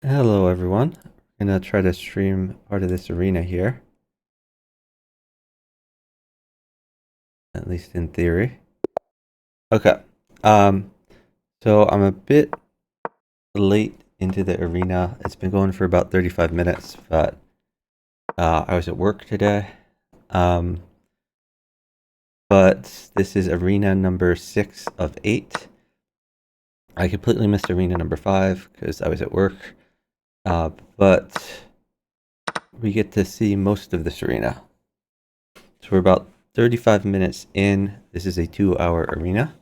Hello everyone. I'm gonna try to stream part of this arena here, at least in theory. Okay. Um, so I'm a bit late into the arena. It's been going for about 35 minutes, but I was at work today. Um, but this is arena number 6 of 8. I completely missed arena number 5 because I was at work. But we get to see most of this arena. So we're about 35 minutes in. This is a 2-hour arena.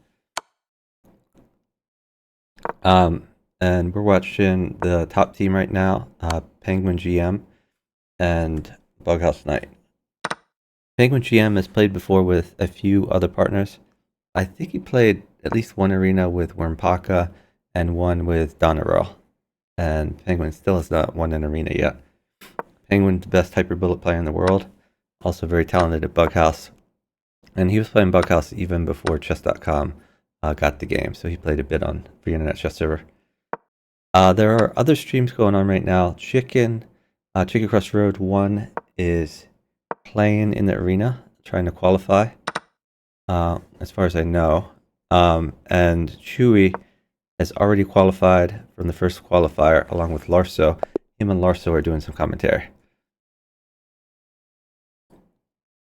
Um, and we're watching the top team right now, Penguin GM and Bughouse Knight. Penguin GM has played before with a few other partners. I think he played at least one arena with Wormpaka and one with Donarel. And Penguin still has not won an arena yet. Penguin's the best hyper bullet player in the world, also very talented at Bughouse. And he was playing Bughouse even before chess.com got the game, so he played a bit on the internet chess server. There are other streams going on right now. Chicken Crossroad 1 is playing in the arena, trying to qualify, as far as I know. And Chewy has already qualified from the first qualifier, along with Larso. Him and Larso are doing some commentary.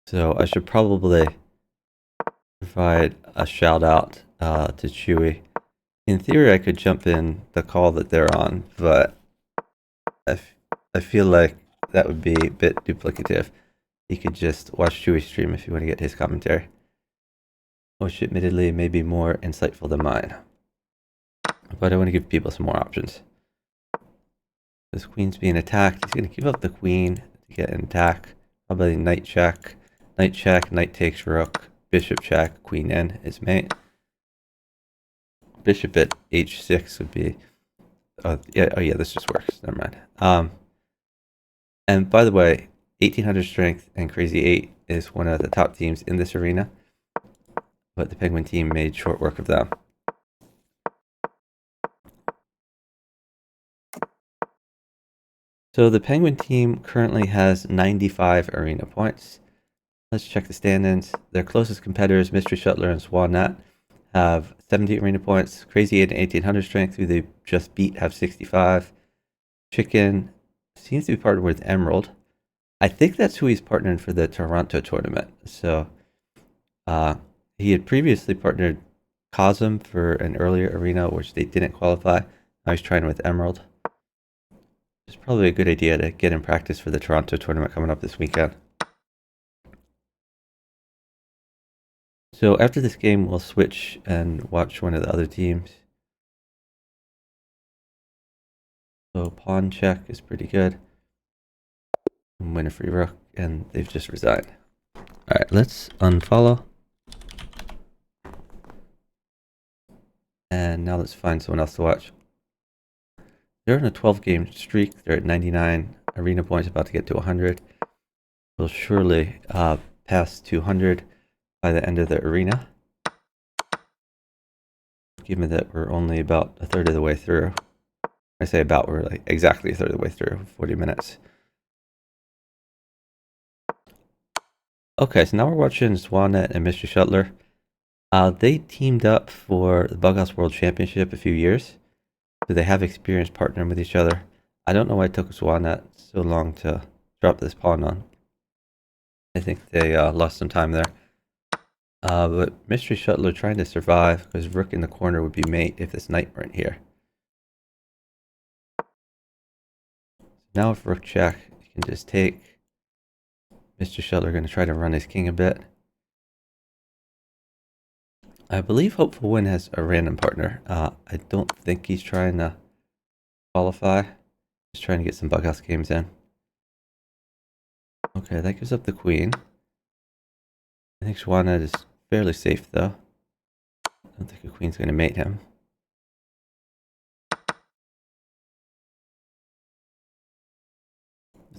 So I should probably provide a shout out to Chewy. In theory, I could jump in the call that they're on, but I feel like that would be a bit duplicative. You could just watch Chewy's stream if you want to get his commentary, which admittedly may be more insightful than mine. But I want to give people some more options. This queen's being attacked. He's going to give up the queen to get an attack. Probably knight check, knight takes rook, bishop check, queen in is mate. Bishop at h6 would be... oh yeah, this just works. Never mind. And by the way, 1800 Strength and Crazy 8 is one of the top teams in this arena, but the Penguin team made short work of them. So the Penguin team currently has 95 arena points. Let's check the stand-ins. Their closest competitors, Mystery Shuttler and Swannet, have 70 arena points. Crazy 8 and 1800 Strength, who they just beat, have 65. Chicken seems to be partnered with Emerald. I think that's who he's partnering for the Toronto tournament. So he had previously partnered Cosm for an earlier arena, which they didn't qualify. Now he's trying with Emerald. It's probably a good idea to get in practice for the Toronto tournament coming up this weekend. So after this game, we'll switch and watch one of the other teams. So pawn check is pretty good. Win a free rook, and they've just resigned. Alright, let's unfollow. And now let's find someone else to watch. They're in a 12-game streak. They're at 99 arena points, about to get to 100. We'll surely pass 200 by the end of the arena, given that we're only about a third of the way through. I say about, we're like exactly a third of the way through, 40 minutes. Okay, so now we're watching Swannet and Mr. Shuttler. They teamed up for the Bughouse World Championship a few years, so they have experience partnering with each other. I don't know why it took Swannet so long to drop this pawn on. I think they lost some time there. But Mystery Shuttler trying to survive because rook in the corner would be mate if this knight weren't here. Now if rook check, you can just take. Mr. Shuttler going to try to run his king a bit. I believe Hopeful Win has a random partner. I don't think he's trying to qualify. He's trying to get some Bughouse games in. Okay, that gives up the queen. I think Swannet is fairly safe though. I don't think a queen's going to mate him.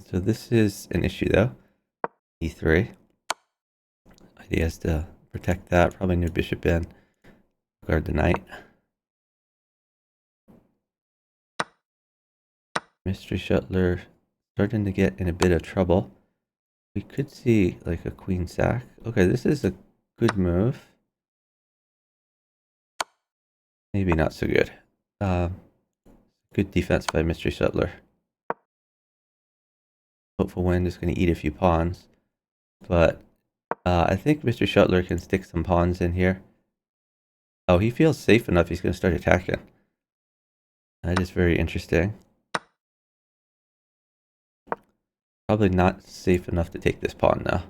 So this is an issue though. E3. Idea is to protect that. Probably new bishop in. Guard the knight. Mystery Shuttler starting to get in a bit of trouble. We could see like a queen sack. Okay, this is a good move. Maybe not so good. Good defense by Mystery Shuttler. Hopeful Wind is going to eat a few pawns, but I think Mystery Shuttler can stick some pawns in here. Oh, he feels safe enough. He's going to start attacking. That is very interesting. Probably not safe enough to take this pawn now.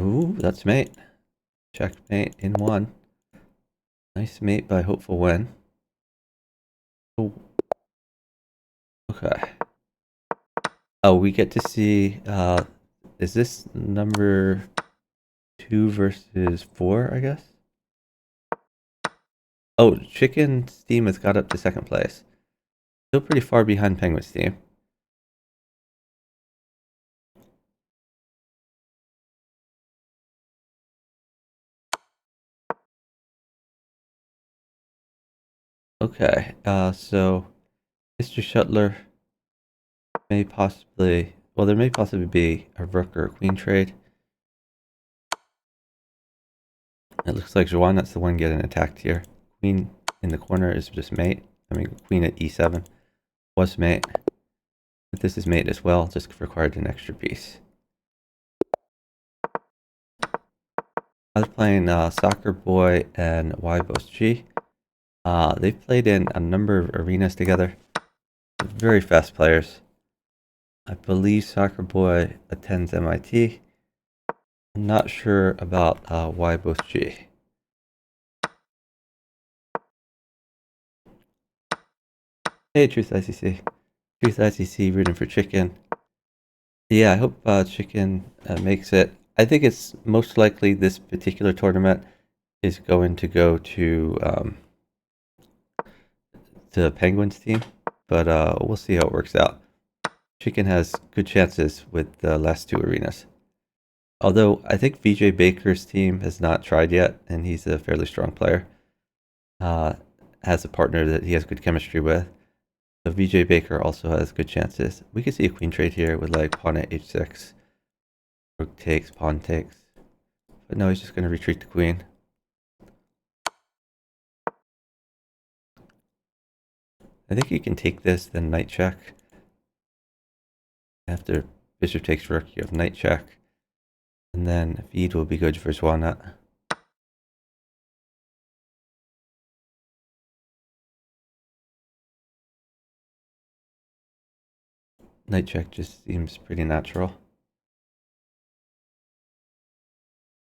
Ooh, that's mate. Checkmate in one. Nice mate by Hopeful Win. Oh. Okay. Oh, we get to see, is this number 2 versus 4, I guess? Oh, Chicken's team has got up to second place. Still pretty far behind Penguin's team. Okay, so Mr. Shuttler may possibly, well, there may possibly be a rook or a queen trade. It looks like Joanne, that's the one getting attacked here. Queen in the corner is just mate. I mean, queen at e7 was mate. But this is mate as well, just required an extra piece. I was playing Soccer Boy and YBosG. They've played in a number of arenas together. Very fast players. I believe Soccer Boy attends MIT. I'm not sure about YBosG. Hey, Truth ICC. Truth ICC rooting for Chicken. Yeah, I hope Chicken makes it. I think it's most likely this particular tournament is going to go to Penguins team, but we'll see how it works out. Chicken has good chances with the last two arenas. Although I think VJ Baker's team has not tried yet, and he's a fairly strong player. Has a partner that he has good chemistry with. So VJ Baker also has good chances. We could see a queen trade here with like pawn at h6. Rook takes, pawn takes. But no, he's just going to retreat the queen. I think you can take this, then knight check. After bishop takes rook, you have knight check. And then feed will be good for Swanat. Knight check just seems pretty natural.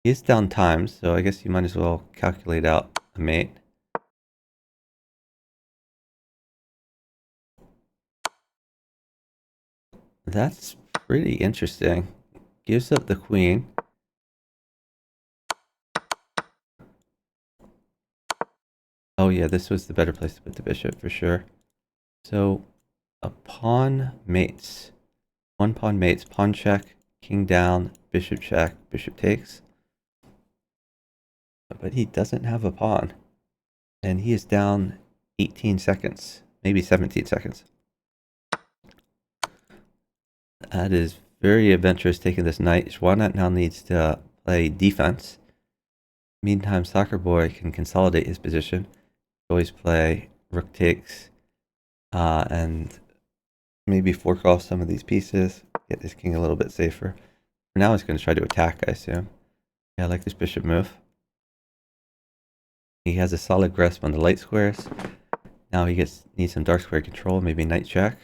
He is down time, so I guess you might as well calculate out a mate. That's pretty interesting. Gives up the queen. Oh yeah, this was the better place to put the bishop for sure. So a pawn mates. One pawn mates, pawn check, king down, bishop check, bishop takes. But he doesn't have a pawn. And he is down 18 seconds, maybe 17 seconds. That is very adventurous taking this knight. Swanat now needs to play defense. Meantime, Soccer Boy can consolidate his position. Always play rook takes and maybe fork off some of these pieces, get his king a little bit safer. For now, he's going to try to attack, I assume. Yeah, I like this bishop move. He has a solid grasp on the light squares. Now he needs some dark square control, maybe knight check.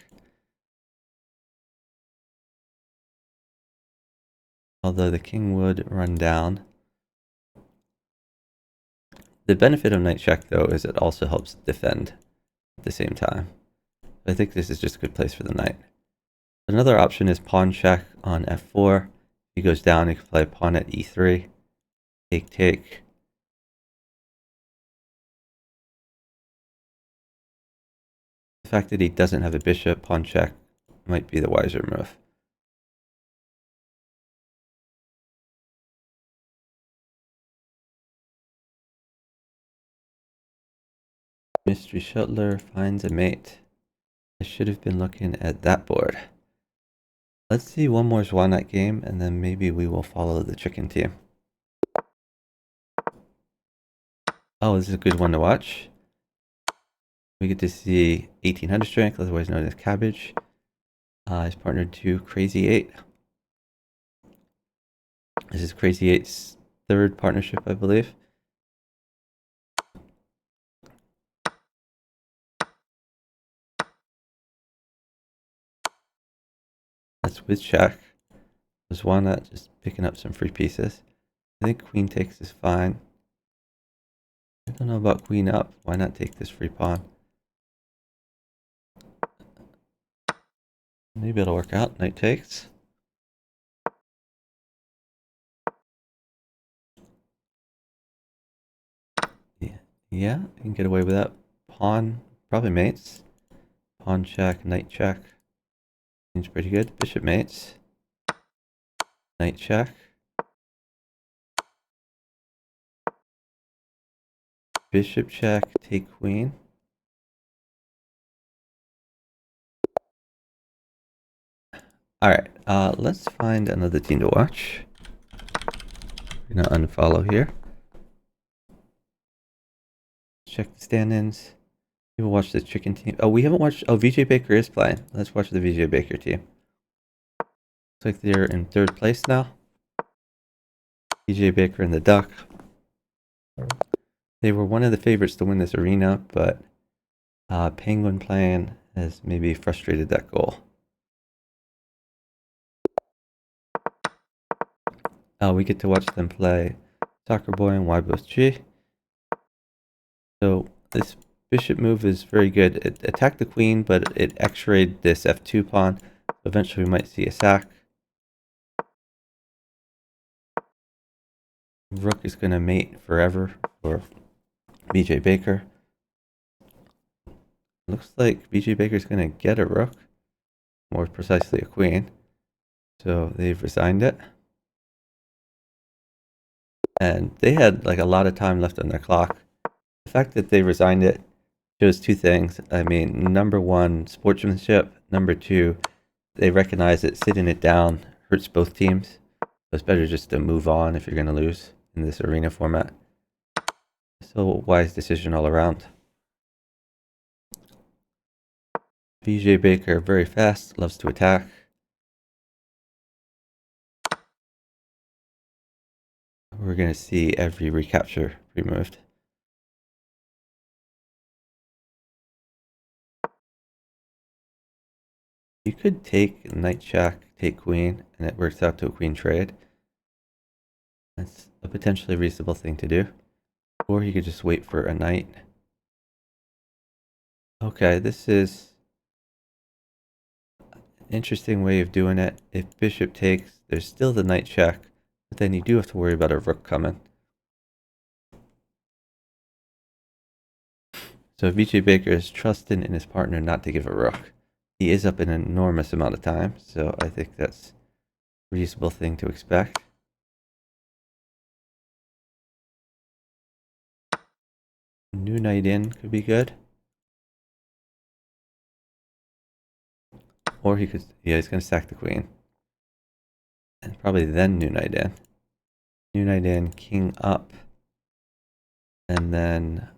Although the king would run down. The benefit of knight check, though, is it also helps defend at the same time. I think this is just a good place for the knight. Another option is pawn check on f4. If he goes down, he can play pawn at e3. Take, take. The fact that he doesn't have a bishop, pawn check, might be the wiser move. Mystery shuttler finds a mate. I should have been looking at that board. Let's see one more Swan game, and then maybe we will follow the chicken team. Oh, this is a good one to watch. We get to see 1800 strength, otherwise known as cabbage. He's partnered to Crazy 8. This is Crazy 8's third partnership, I believe. That's with check. There's one just picking up some free pieces. I think queen takes is fine. I don't know about queen up. Why not take this free pawn? Maybe it'll work out. Knight takes. Yeah, you can get away with that. Pawn, probably mates. Pawn check, knight check. Seems pretty good. Bishop mates. Knight check. Bishop check, take queen. Alright, let's find another team to watch. We're gonna unfollow here. Check the stand-ins. We will watch the chicken team. Oh, we haven't watched. Oh, VJ Baker is playing. Let's watch the VJ Baker team. Looks like they're in third place now. VJ Baker and the Duck. They were one of the favorites to win this arena, but Penguin playing has maybe frustrated that goal. We get to watch them play Soccer Boy and Wybos G. So this bishop move is very good. It attacked the queen, but it x-rayed this f2 pawn. Eventually we might see a sack. Rook is going to mate forever for BJ Baker. Looks like BJ Baker is going to get a rook, more precisely a queen. So they've resigned it. And they had like a lot of time left on their clock. The fact that they resigned it shows two things. I mean, number one, sportsmanship. Number two, they recognize that sitting it down hurts both teams. So it's better just to move on if you're going to lose in this arena format. So wise decision all around. VJ Baker, very fast, loves to attack. We're going to see every recapture removed. You could take knight check, take queen, and it works out to a queen trade. That's a potentially reasonable thing to do. Or you could just wait for a knight. Okay, this is an interesting way of doing it. If bishop takes, there's still the knight check, but then you do have to worry about a rook coming. So VJ Baker is trusting in his partner not to give a rook. He is up an enormous amount of time, so I think that's a reasonable thing to expect. New knight in could be good. Or he could, yeah, he's going to sack the queen. And probably then new knight in. New knight in, king up. And then,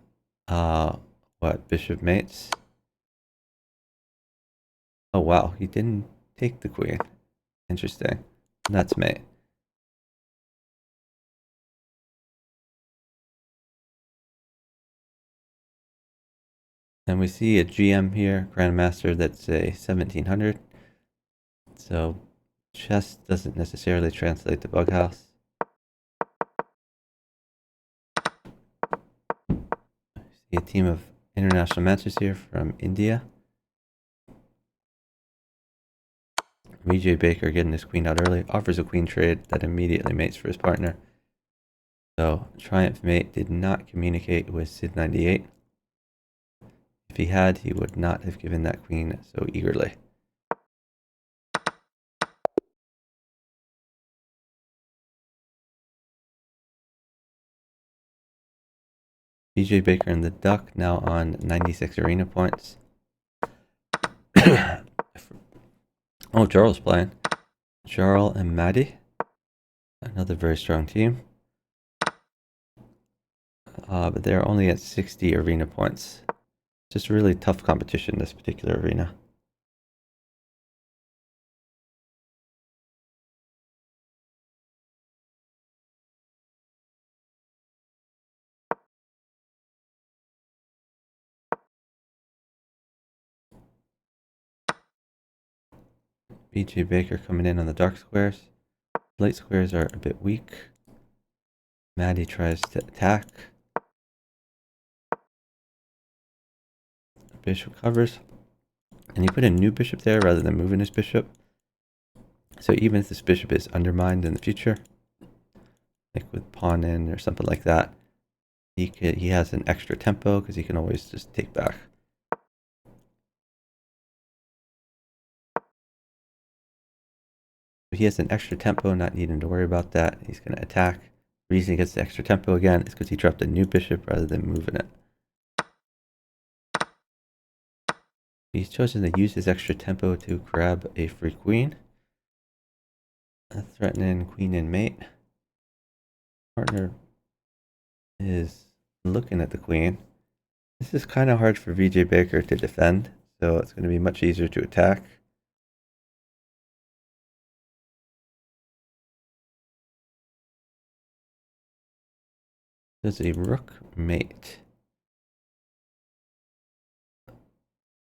what, bishop mates? Oh wow, he didn't take the queen. Interesting. That's mate. And we see a GM here, Grandmaster, that's a 1700. So chess doesn't necessarily translate to bughouse. See a team of international matches here from India. VJ Baker getting his queen out early, offers a queen trade that immediately mates for his partner. So Triumph Mate did not communicate with Sid 98. If he had, he would not have given that queen so eagerly. BJ Baker and the Duck now on 96 arena points. Oh, Jarl's playing. Jarl and Maddie. Another very strong team. But they're only at 60 arena points. Just really tough competition, this particular arena. BJ Baker coming in on the dark squares. Light squares are a bit weak. Maddie tries to attack. Bishop covers. And he put a new bishop there rather than moving his bishop. So even if this bishop is undermined in the future, like with pawn in or something like that, he has an extra tempo because he can always just take back. He has an extra tempo, not needing to worry about that. He's going to attack. The reason he gets the extra tempo again is because he dropped a new bishop rather than moving it. He's chosen to use his extra tempo to grab a free queen. Threatening queen in mate. Partner is looking at the queen. This is kind of hard for VJ Baker to defend, so it's going to be much easier to attack. There's a rook mate.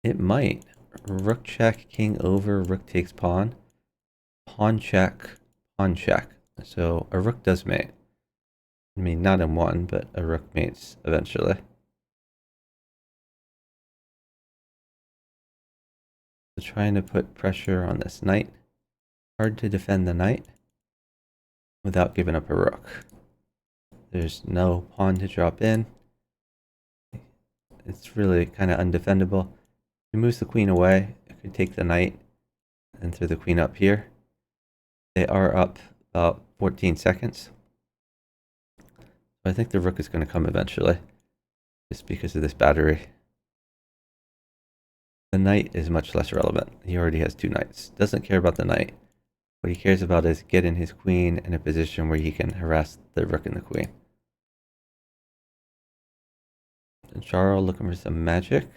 It might. Rook check, king over, rook takes pawn. Pawn check, pawn check. So a rook does mate. I mean, not in one, but a rook mates eventually. So trying to put pressure on this knight. Hard to defend the knight without giving up a rook. There's no pawn to drop in. It's really kind of undefendable. He moves the queen away. I could take the knight and throw the queen up here. They are up about 14 seconds. I think the rook is going to come eventually, just because of this battery. The knight is much less relevant. He already has two knights. Doesn't care about the knight. What he cares about is getting his queen in a position where he can harass the rook and the queen. Jarl looking for some magic.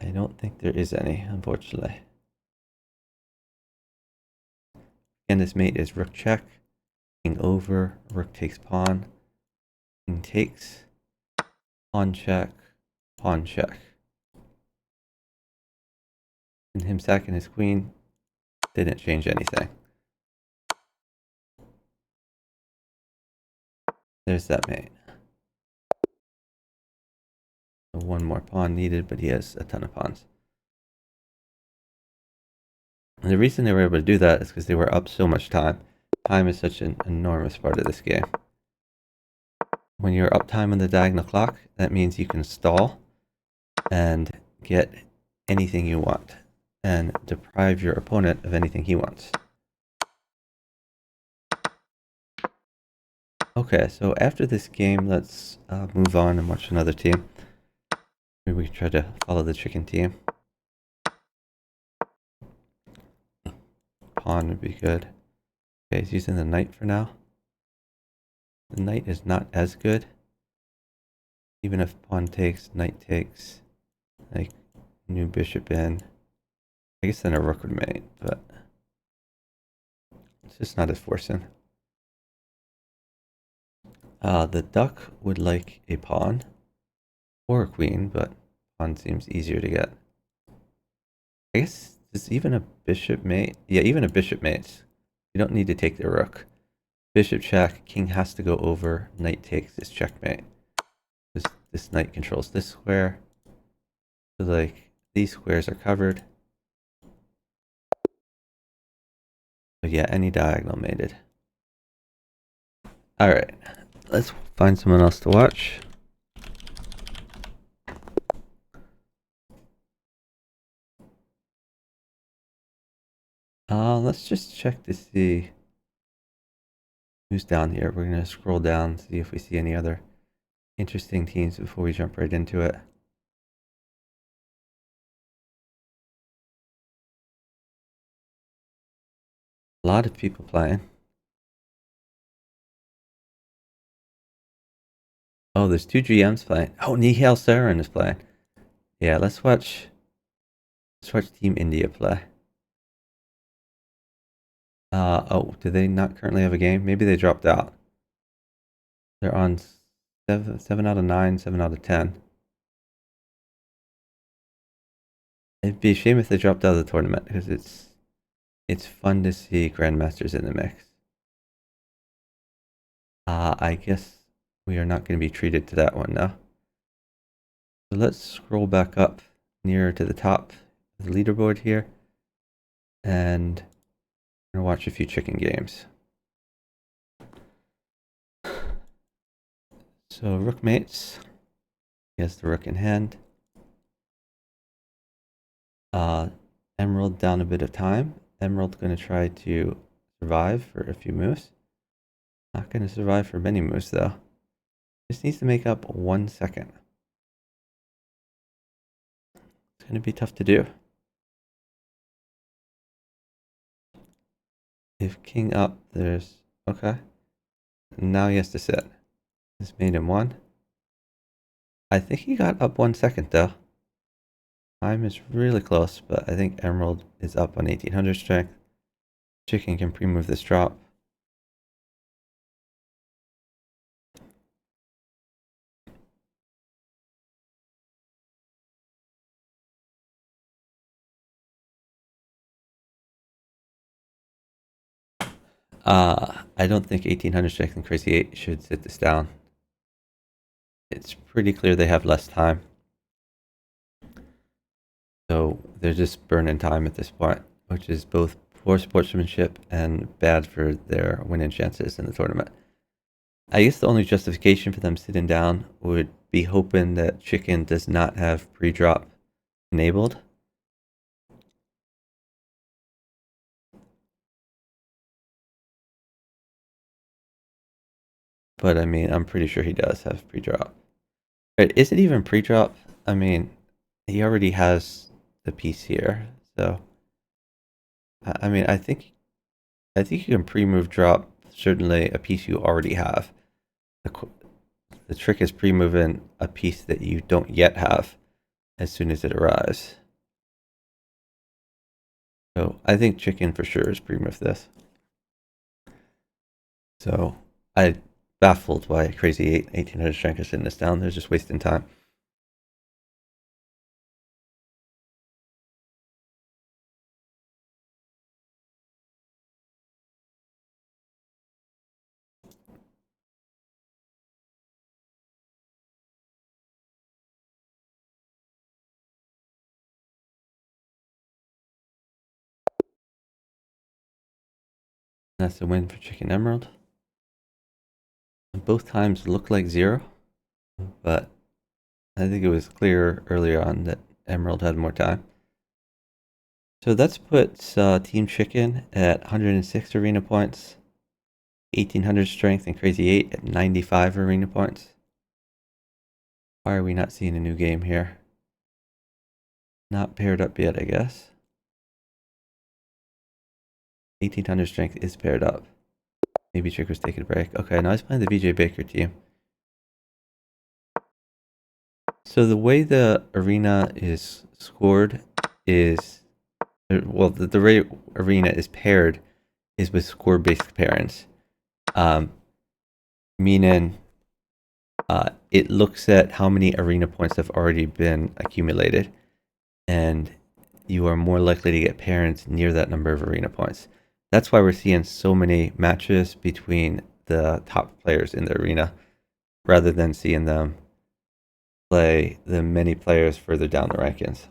I don't think there is any, unfortunately. And this mate is rook check, king over, rook takes pawn, king takes, pawn check, pawn check. And him sacking his queen didn't change anything. There's that mate. One more pawn needed, but he has a ton of pawns. And the reason they were able to do that is because they were up so much time. Time is such an enormous part of this game. When you're up time on the diagonal clock, that means you can stall and get anything you want and deprive your opponent of anything he wants. Okay, so after this game, let's move on and watch another team. Maybe we can try to follow the chicken team. Pawn would be good. Okay, he's using the knight for now. The knight is not as good. Even if pawn takes, knight takes, like new bishop in. I guess then a rook would mate, but it's just not as forcing. The duck would like a pawn or a queen, but pawn seems easier to get. I guess does even a bishop mate? Yeah, even a bishop mates. You don't need to take the rook. Bishop check, king has to go over, knight takes is checkmate. This knight controls this square. So like these squares are covered. But yeah, any diagonal mated. Alright, let's find someone else to watch. Let's just check to see who's down here. We're gonna scroll down, see if we see any other interesting teams before we jump right into it. A lot of people playing. Oh, there's two GMs playing. Oh, Nihal Sarin is playing. Yeah, let's watch Team India play. Oh, do they not currently have a game? Maybe they dropped out. They're on 7 out of 9, 7 out of 10. It'd be a shame if they dropped out of the tournament because it's fun to see grandmasters in the mix. I guess we are not going to be treated to that one now. So let's scroll back up nearer to the top of the leaderboard here, and I'm gonna watch a few chicken games. So rook mates. He has the rook in hand. Emerald down a bit of time. Emerald going to try to survive for a few moves. Not going to survive for many moves though. Just needs to make up 1 second. It's going to be tough to do. If king up, there's... Okay. Now he has to sit. This made him 1. I think he got up 1 second though. Time is really close, but I think Emerald is up on 1800 strength. Chicken can pre-move this drop. I don't think 1800 strength and crazy 8 should sit this down. It's pretty clear they have less time. So they're just burning time at this point, which is both poor sportsmanship and bad for their winning chances in the tournament. I guess the only justification for them sitting down would be hoping that Chicken does not have pre-drop enabled. But I mean, I'm pretty sure he does have pre-drop. Right, is it even pre-drop? I mean, he already has the piece here, so I mean, I think you can pre-move drop certainly a piece you already have. The trick is pre-moving a piece that you don't yet have as soon as it arrives. So I think Chicken for sure is pre-move this. So I baffled why Crazy 8 1800 strength is sitting this down. They're just wasting time. That's a win for Chicken Emerald. And both times look like 0, but I think it was clear earlier on that Emerald had more time. So that's puts Team Chicken at 106 arena points, 1800 strength, and Crazy 8 at 95 arena points. Why are we not seeing a new game here? Not paired up yet, I guess. 1800 strength is paired up. Maybe Trick was taking a break. Okay, now he's playing the VJ Baker team. So the way the arena is scored is, well, the way arena is paired is with score-based pairings. Meaning it looks at how many arena points have already been accumulated, and you are more likely to get parents near that number of arena points. That's why we're seeing so many matches between the top players in the arena, rather than seeing them play the many players further down the rankings.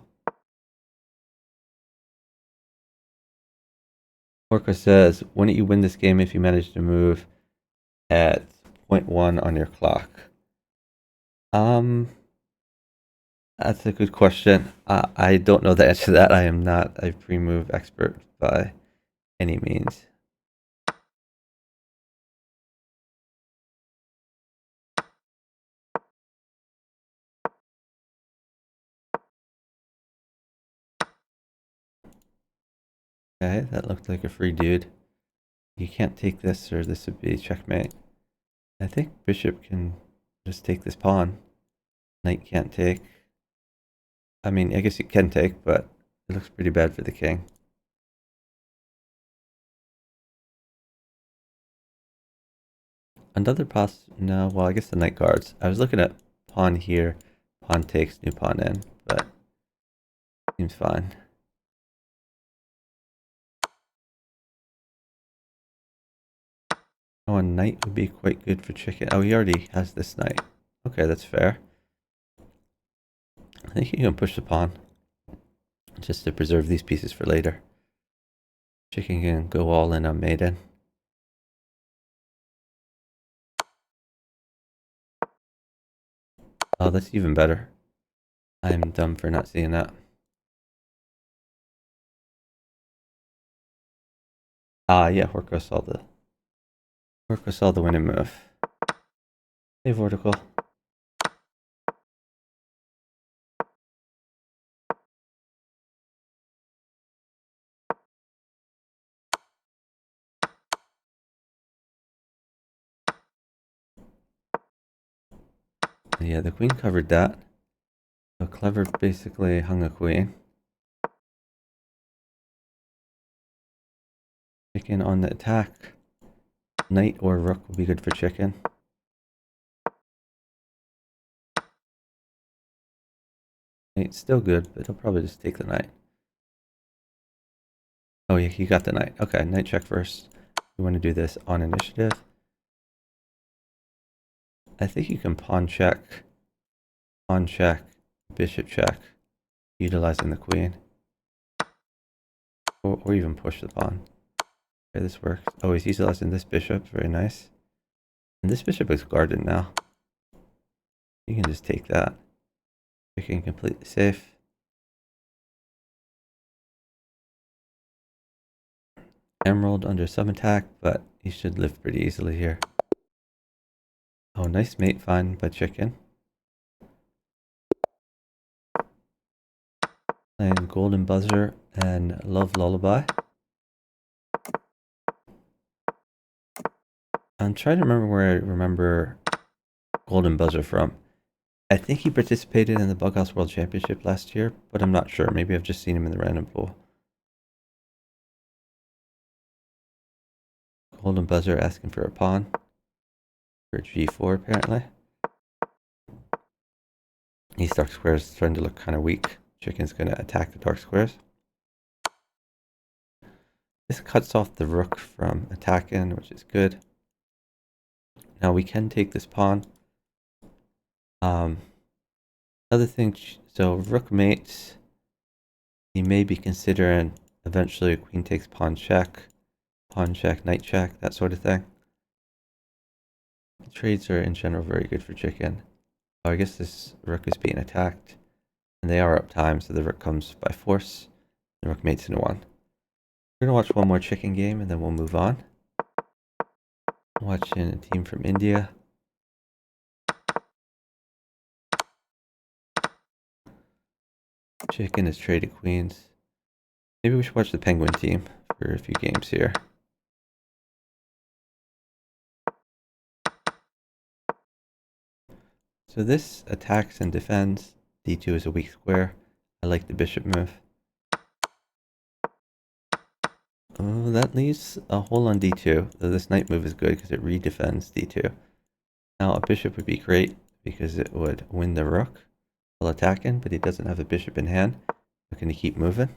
Orca says, wouldn't you win this game if you managed to move at 0.1 on your clock? That's a good question. I don't know the answer to that. I am not a pre-move expert by any means. Okay, that looked like a free dude. You can't take this or this would be checkmate. I think bishop can just take this pawn. Knight can't take. I mean, I guess you can take, but it looks pretty bad for the king. Another no, well, I guess the knight guards. I was looking at pawn here, pawn takes, new pawn in, but seems fine. Oh, a knight would be quite good for chicken. Oh, he already has this knight. Okay, that's fair. I think you can push the pawn just to preserve these pieces for later. Chicken can go all in on maiden. Oh, that's even better. I'm dumb for not seeing that. Ah, yeah, Horko saw the winning move. Hey, vertical. Yeah, the queen covered that. So clever basically hung a queen. Chicken on the attack. Knight or rook will be good for chicken. Knight's still good, but he'll probably just take the knight. Oh yeah, he got the knight. Okay, knight check first. We want to do this on initiative. I think you can pawn check, bishop check, utilizing the queen. Or even push the pawn. Okay, this works. Oh, he's utilizing this bishop. Very nice. And this bishop is guarded now. You can just take that. Picking completely safe. Emerald under some attack, but he should live pretty easily here. Oh, nice mate find by chicken. Playing Golden Buzzer and Love Lullaby. I'm trying to remember where I remember Golden Buzzer from. I think he participated in the Bughouse World Championship last year, but I'm not sure. Maybe I've just seen him in the random pool. Golden Buzzer asking for a pawn. For g4, apparently. These dark squares starting to look kind of weak. Chicken's going to attack the dark squares. This cuts off the rook from attacking, which is good. Now we can take this pawn. Other thing, so rook mates, he may be considering eventually queen takes pawn check, knight check, that sort of thing. Trades are in general very good for chicken. Oh, I guess this rook is being attacked, and they are up time, so the rook comes by force. The rook mates into one. We're gonna watch one more chicken game, and then we'll move on. Watching a team from India. Chicken has traded queens. Maybe we should watch the penguin team for a few games here. So this attacks and defends. D2 is a weak square. I like the bishop move. Oh, that leaves a hole on D2. Though this knight move is good because it redefends D2. Now a bishop would be great because it would win the rook while attacking, but he doesn't have a bishop in hand. So can he keep moving?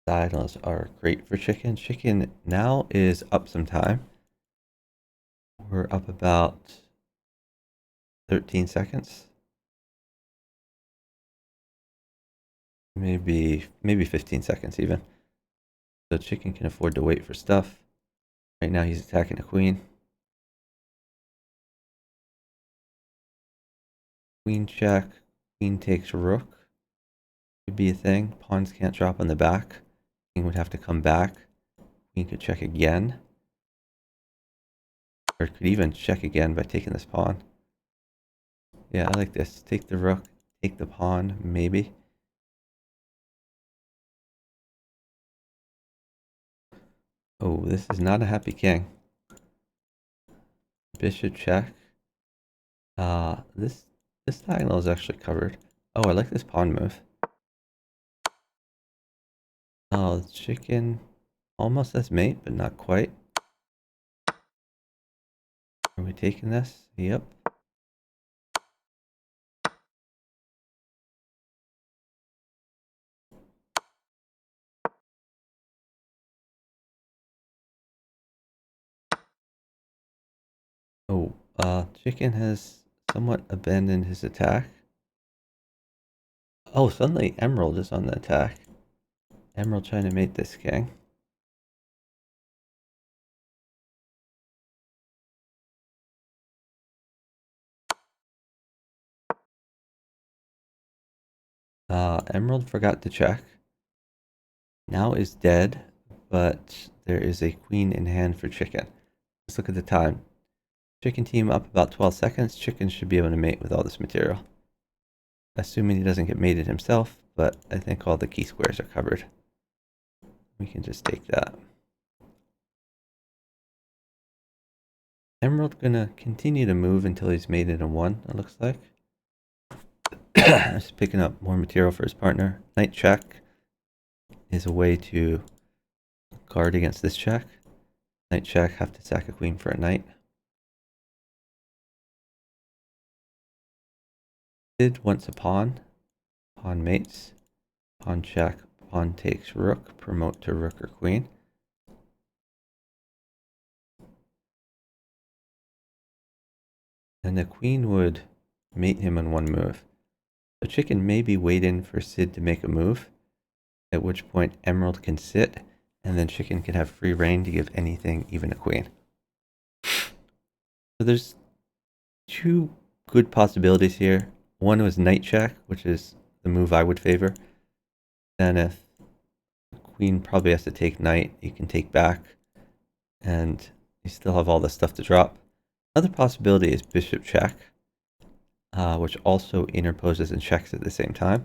Diagonals are great for chicken. Chicken now is up some time. We're up about 13 seconds. Maybe 15 seconds even. So chicken can afford to wait for stuff. Right now he's attacking a queen. Queen check. Queen takes rook. Could be a thing. Pawns can't drop on the back. King would have to come back. Queen could check again. Or could even check again by taking this pawn. Yeah, I like this. Take the rook. Take the pawn, maybe. Oh, this is not a happy king. Bishop check. This diagonal is actually covered. Oh, I like this pawn move. Oh, chicken almost as mate, but not quite. Are we taking this? Yep. Oh, chicken has somewhat abandoned his attack. Oh, suddenly Emerald is on the attack. Emerald trying to mate this king. Emerald forgot to check. Now is dead, but there is a queen in hand for chicken. Let's look at the time. Chicken team up about 12 seconds. Chicken should be able to mate with all this material. Assuming he doesn't get mated himself, but I think all the key squares are covered. We can just take that. Emerald gonna continue to move until he's mated in one, it looks like. Just picking up more material for his partner. Knight check is a way to guard against this check. Knight check, have to sack a queen for a knight. Sid wants a pawn. Pawn mates. Pawn check. Pawn takes rook. Promote to rook or queen. And the queen would mate him in one move. So chicken may be waiting for Sid to make a move, at which point Emerald can sit, and then chicken can have free reign to give anything, even a queen. So there's two good possibilities here. One was knight check, which is the move I would favor. Then if queen probably has to take knight, you can take back, and you still have all this stuff to drop. Another possibility is bishop check, which also interposes and checks at the same time.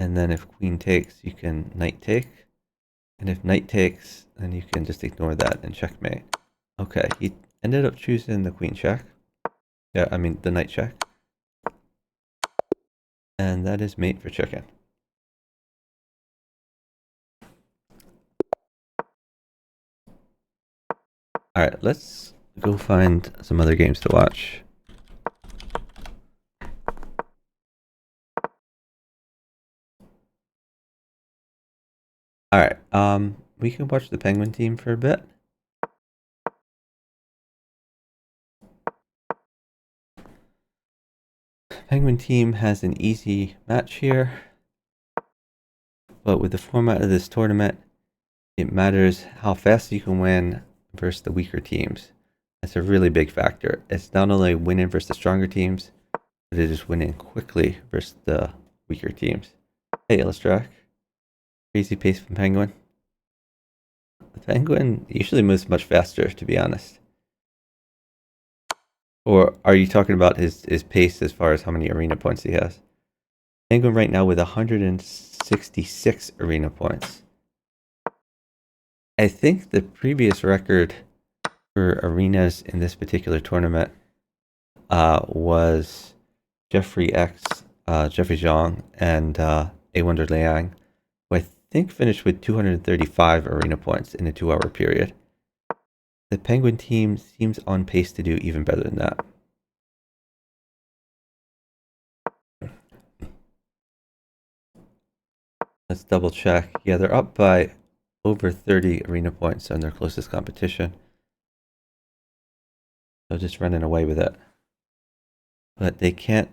And then if queen takes, you can knight take. And if knight takes, then you can just ignore that and checkmate. Okay, he ended up choosing the queen check. Yeah, I mean the knight check. And that is mate for chicken. Alright, let's go find some other games to watch. Alright, we can watch the Penguin team for a bit. Penguin team has an easy match here, but with the format of this tournament, it matters how fast you can win versus the weaker teams. That's a really big factor. It's not only winning versus the stronger teams, but it is winning quickly versus the weaker teams. Hey, Illustrak. Crazy pace from Penguin. The Penguin usually moves much faster, to be honest. Or are you talking about his pace as far as how many arena points he has? Penguin right now with 166 arena points. I think the previous record for arenas in this particular tournament was Jeffrey Zhang, and A Wonder Liang, who I think finished with 235 arena points in a 2-hour period. The Penguin team seems on pace to do even better than that. Let's double check. Yeah, they're up by over 30 arena points on their closest competition. So just running away with it. But they can't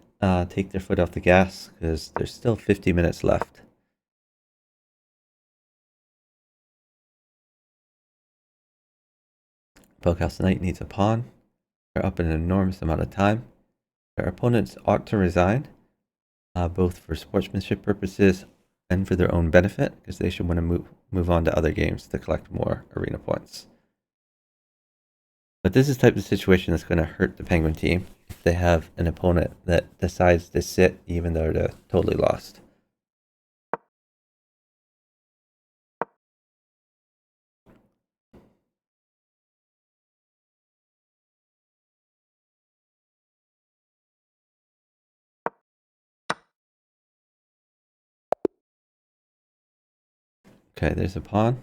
take their foot off the gas because there's still 50 minutes left. Bughouse Knight needs a pawn. They're up an enormous amount of time. Their opponents ought to resign, both for sportsmanship purposes and for their own benefit, because they should want to move on to other games to collect more arena points. But this is the type of situation that's going to hurt the Penguin team if they have an opponent that decides to sit even though they're totally lost. Okay, there's a pawn.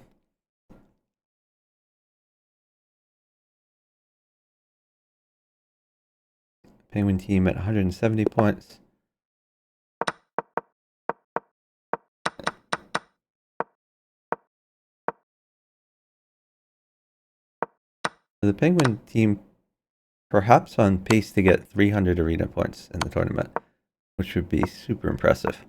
Penguin team at 170 points. The Penguin team perhaps on pace to get 300 arena points in the tournament, which would be super impressive.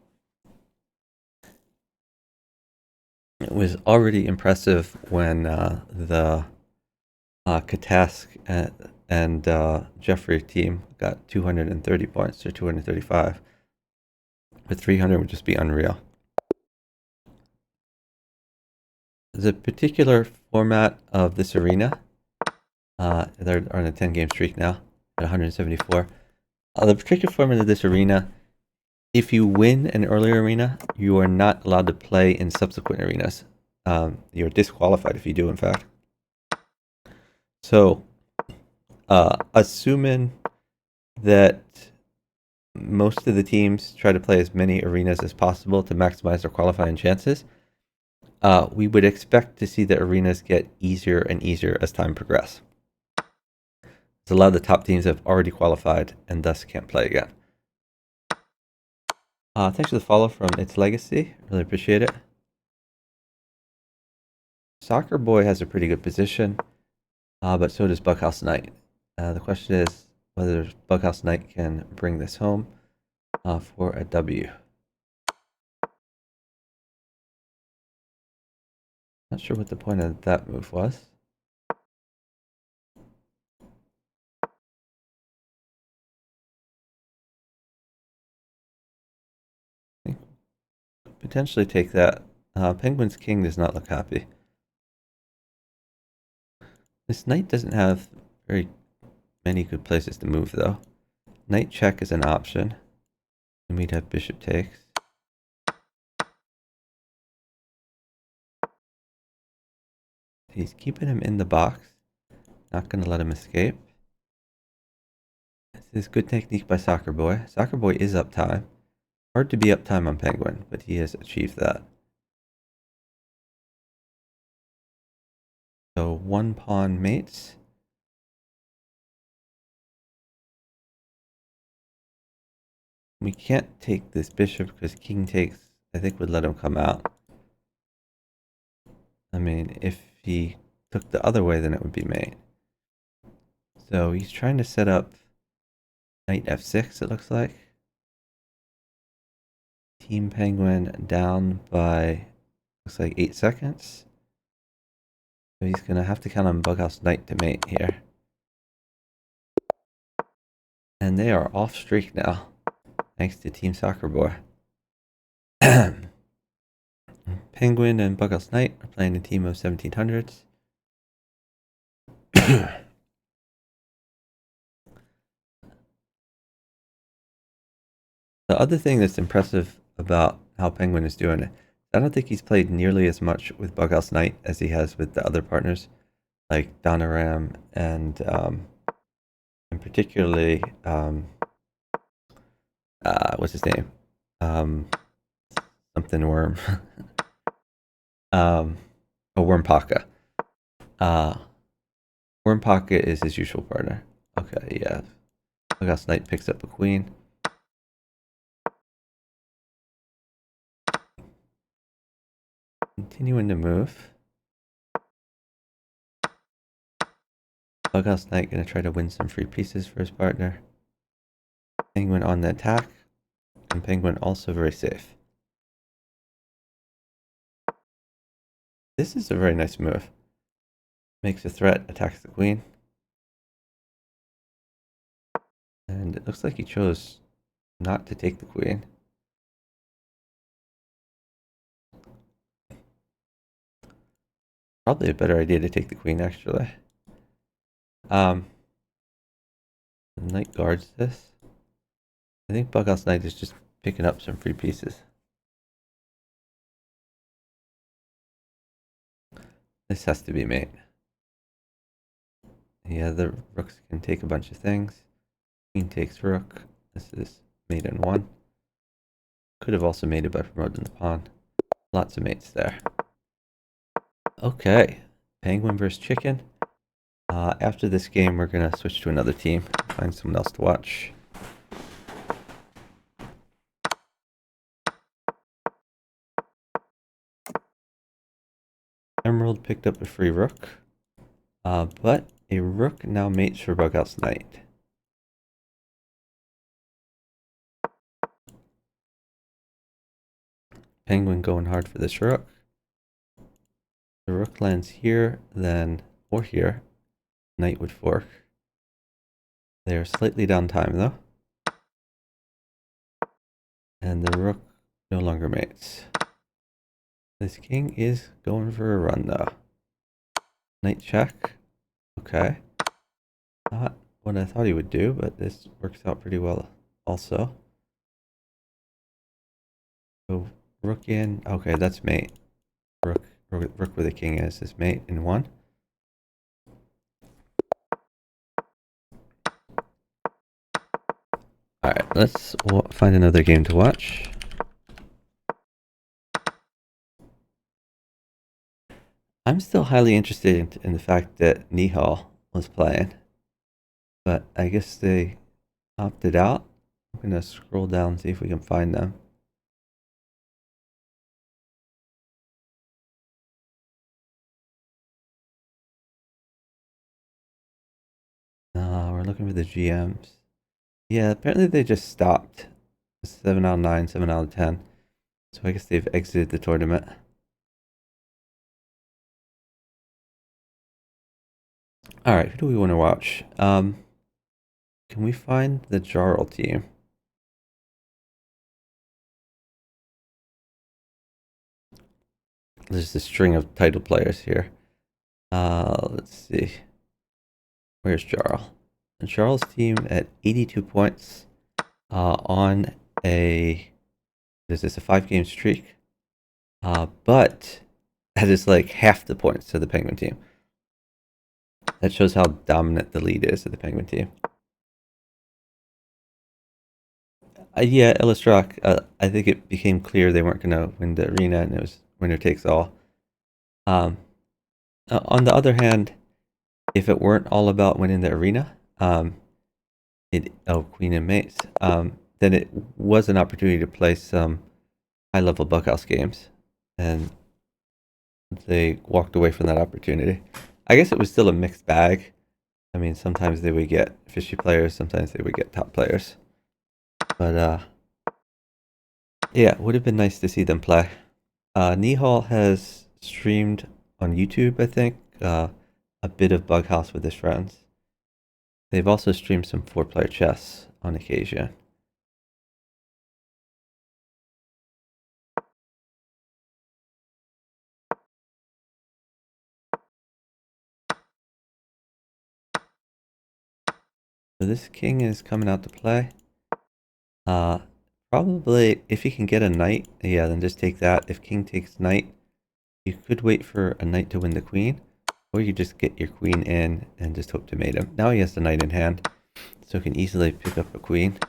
It was already impressive when the Katask and Jeffrey team got 230 points or 235. But 300 would just be unreal. The particular format of this arena, they're on a 10-game streak now at 174. The particular format of this arena, if you win an earlier arena, you are not allowed to play in subsequent arenas. You're disqualified if you do, in fact. So, assuming that most of the teams try to play as many arenas as possible to maximize their qualifying chances, we would expect to see the arenas get easier and easier as time progresses. So a lot of the top teams have already qualified and thus can't play again. Thanks for the follow from Its Legacy. Really appreciate it. Soccer Boy has a pretty good position, but so does Bughouse Knight. The question is whether Bughouse Knight can bring this home for a W. Not sure what the point of that move was. I think potentially take that. Penguin's king does not look happy. This knight doesn't have very many good places to move, though. Knight check is an option. And we'd have bishop takes. He's keeping him in the box. Not going to let him escape. This is good technique by Soccer Boy. Soccer Boy is uptime. Hard to be uptime on Penguin, but he has achieved that. So one pawn mates. We can't take this bishop because king takes, I think, would let him come out. I mean, if he took the other way, then it would be mate. So he's trying to set up knight f6, it looks like. Team Penguin down by, looks like 8 seconds. So he's going to have to count on Bughouse Knight to mate here. And they are off streak now, thanks to Team Soccer Boy. Penguin and Bughouse Knight are playing a team of 1700s. The other thing that's impressive about how Penguin is doing it, I don't think he's played nearly as much with Bughouse Knight as he has with the other partners, like Donaram and particularly what's his name? Something Worm. Wormpaka. Wormpaka is his usual partner. Okay, yeah. Bughouse Knight picks up a queen. Continuing to move. Bughouse Knight gonna try to win some free pieces for his partner. Penguin on the attack, and Penguin also very safe. This is a very nice move. Makes a threat, attacks the queen. And it looks like he chose not to take the queen. Probably a better idea to take the queen, actually. The knight guards this. I think Bughouse Knight is just picking up some free pieces. This has to be mate. Yeah, the rooks can take a bunch of things. Queen takes rook. This is mate in one. Could have also mated by promoting the pawn. Lots of mates there. Okay, penguin versus chicken. After this game, we're gonna switch to another team, find someone else to watch. Emerald picked up a free rook, but a rook now mates for bughouse knight. Penguin going hard for this rook. The rook lands here, then, or here. Knight would fork. They are slightly down time though. And the rook no longer mates. This king is going for a run though. Knight check. Okay. Not what I thought he would do, but this works out pretty well also. So rook in. Okay, that's mate. Rook where the king is mate in one. Alright, let's find another game to watch. I'm still highly interested in the fact that Nihal was playing, but I guess they opted out. I'm gonna scroll down and see if we can find them. We're looking for the GMs. Yeah, apparently they just stopped. 7 out of 9, 7 out of 10. So I guess they've exited the tournament. Alright, who do we want to watch? Can we find the Jarl team? There's a string of title players here. Let's see. Where's Jarl? The Jarl's team at 82 points on a... Is this a 5-game streak? But that is like half the points to the Penguin team. That shows how dominant the lead is of the Penguin team. Yeah, Illustrak, I think it became clear they weren't going to win the arena, and it was winner takes all. On the other hand, if it weren't all about winning the arena, Queen and Mates, then it was an opportunity to play some high-level bughouse games, and they walked away from that opportunity. I guess it was still a mixed bag. I mean, sometimes they would get fishy players, sometimes they would get top players. But, yeah, it would have been nice to see them play. Nihal has streamed on YouTube, I think, a bit of bughouse with his friends. They've also streamed some 4-player chess on occasion. So this king is coming out to play. Probably if he can get a knight, yeah, then just take that. If king takes knight, you could wait for a knight to win the queen, or you just get your queen in and just hope to mate him. Now he has the knight in hand, so he can easily pick up a queen.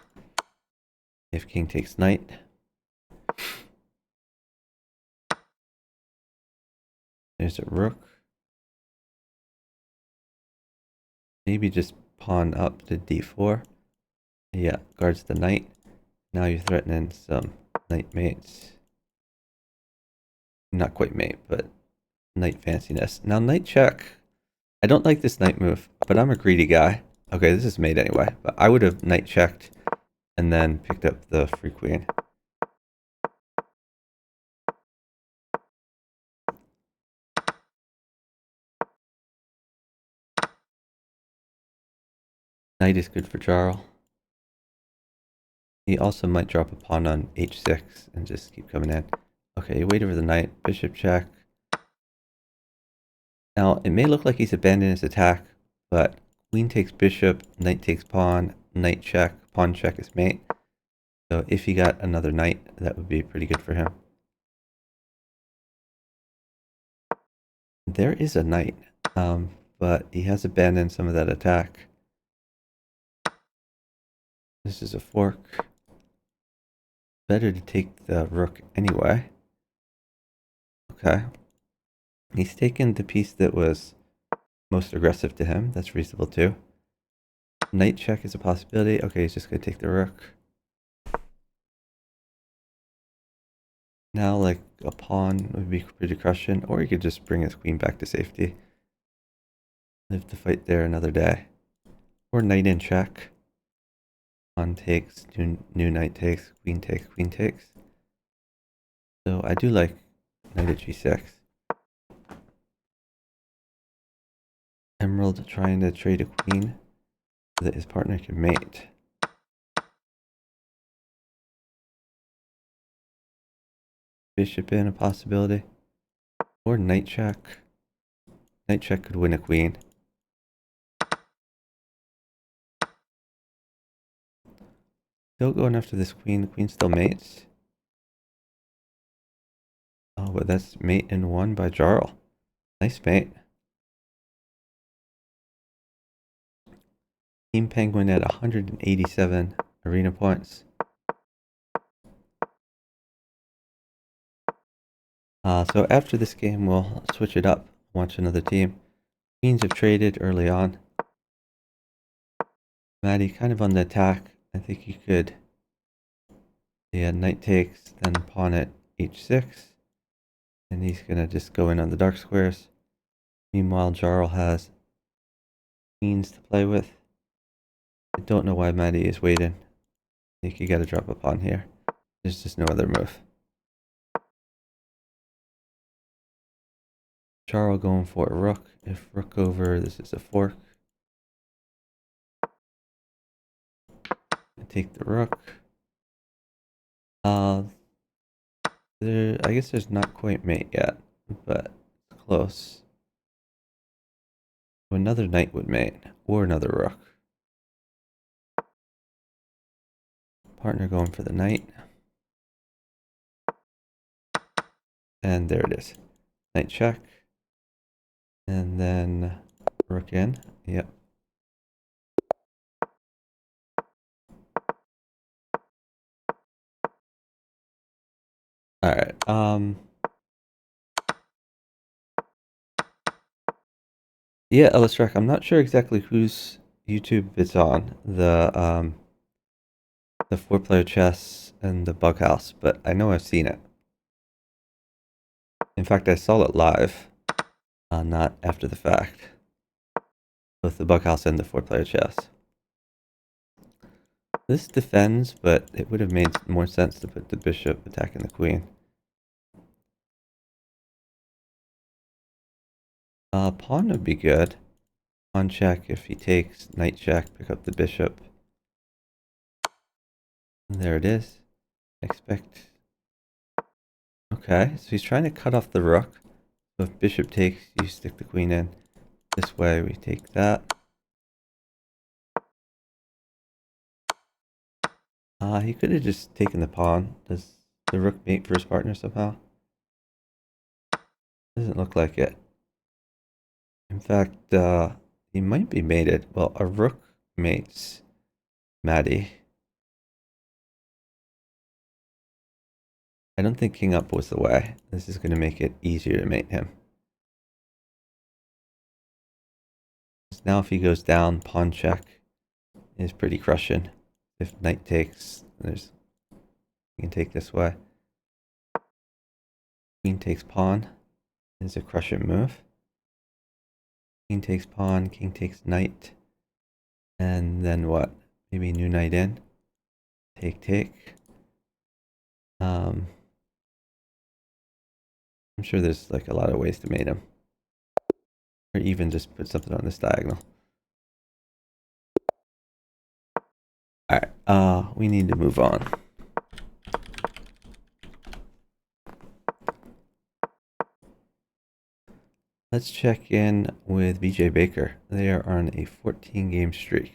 If king takes knight. There's a rook. Maybe just pawn up to d4. Yeah, guards the knight. Now you're threatening some knight mates. Not quite mate, but knight fanciness. Now knight check. I don't like this knight move, but I'm a greedy guy. Okay, this is mate anyway, but I would have knight checked and then picked up the free queen. Knight is good for Jarl. He also might drop a pawn on h6 and just keep coming in. Okay, wait over the knight, bishop check. Now, it may look like he's abandoning his attack, but queen takes bishop, knight takes pawn, knight check, pawn check is mate. So if he got another knight, that would be pretty good for him. There is a knight, but he has abandoned some of that attack. This is a fork. Better to take the rook anyway. Okay. He's taken the piece that was most aggressive to him. That's reasonable too. Knight check is a possibility. Okay, he's just going to take the rook. Now, like, a pawn would be pretty crushing, or he could just bring his queen back to safety. Live to fight there another day. Or knight in check. Pawn takes, new knight takes, queen takes, queen takes. So I do like knight at g6. Emerald trying to trade a queen so that his partner can mate. Bishop in a possibility. Or knight check. Knight check could win a queen. Still going after this queen. The queen still mates. Oh, but that's mate in one by Jarl. Nice mate. Team Penguin at 187 arena points. So after this game, we'll switch it up. Watch another team. Queens have traded early on. Maddie kind of on the attack. I think you could. Yeah, knight takes, then pawn at h6. And he's going to just go in on the dark squares. Meanwhile, Jarl has queens to play with. I don't know why Maddie is waiting. I think you got to drop a pawn here. There's just no other move. Jarl going for a rook. If rook over, this is a fork. Take the rook. I guess there's not quite mate yet, but it's close. So another knight would mate, or another rook. Partner going for the knight. And there it is. Knight check. And then rook in. Yep. Alright, yeah, Illustrac, I'm not sure exactly whose YouTube it's on. The 4-player chess and the bughouse, but I know I've seen it. In fact, I saw it live, not after the fact. Both the bughouse and the 4-player chess. This defends, but it would have made more sense to put the bishop attacking the queen. Pawn would be good. Pawn check if he takes, knight check, pick up the bishop. And there it is. Expect. Okay, so he's trying to cut off the rook. So if bishop takes, you stick the queen in. This way we take that. He could have just taken the pawn. Does the rook mate for his partner somehow? Doesn't look like it. In fact, he might be mated. Well, a rook mates Maddie. I don't think king up was the way. This is going to make it easier to mate him. Now if he goes down, pawn check is pretty crushing. If knight takes, you can take this way. Queen takes pawn is a crushing move. King takes pawn, king takes knight. And then what? Maybe new knight in. Take. I'm sure there's like a lot of ways to mate him. Or even just put something on this diagonal. Alright, we need to move on. Let's check in with BJ Baker. They are on a 14-game streak.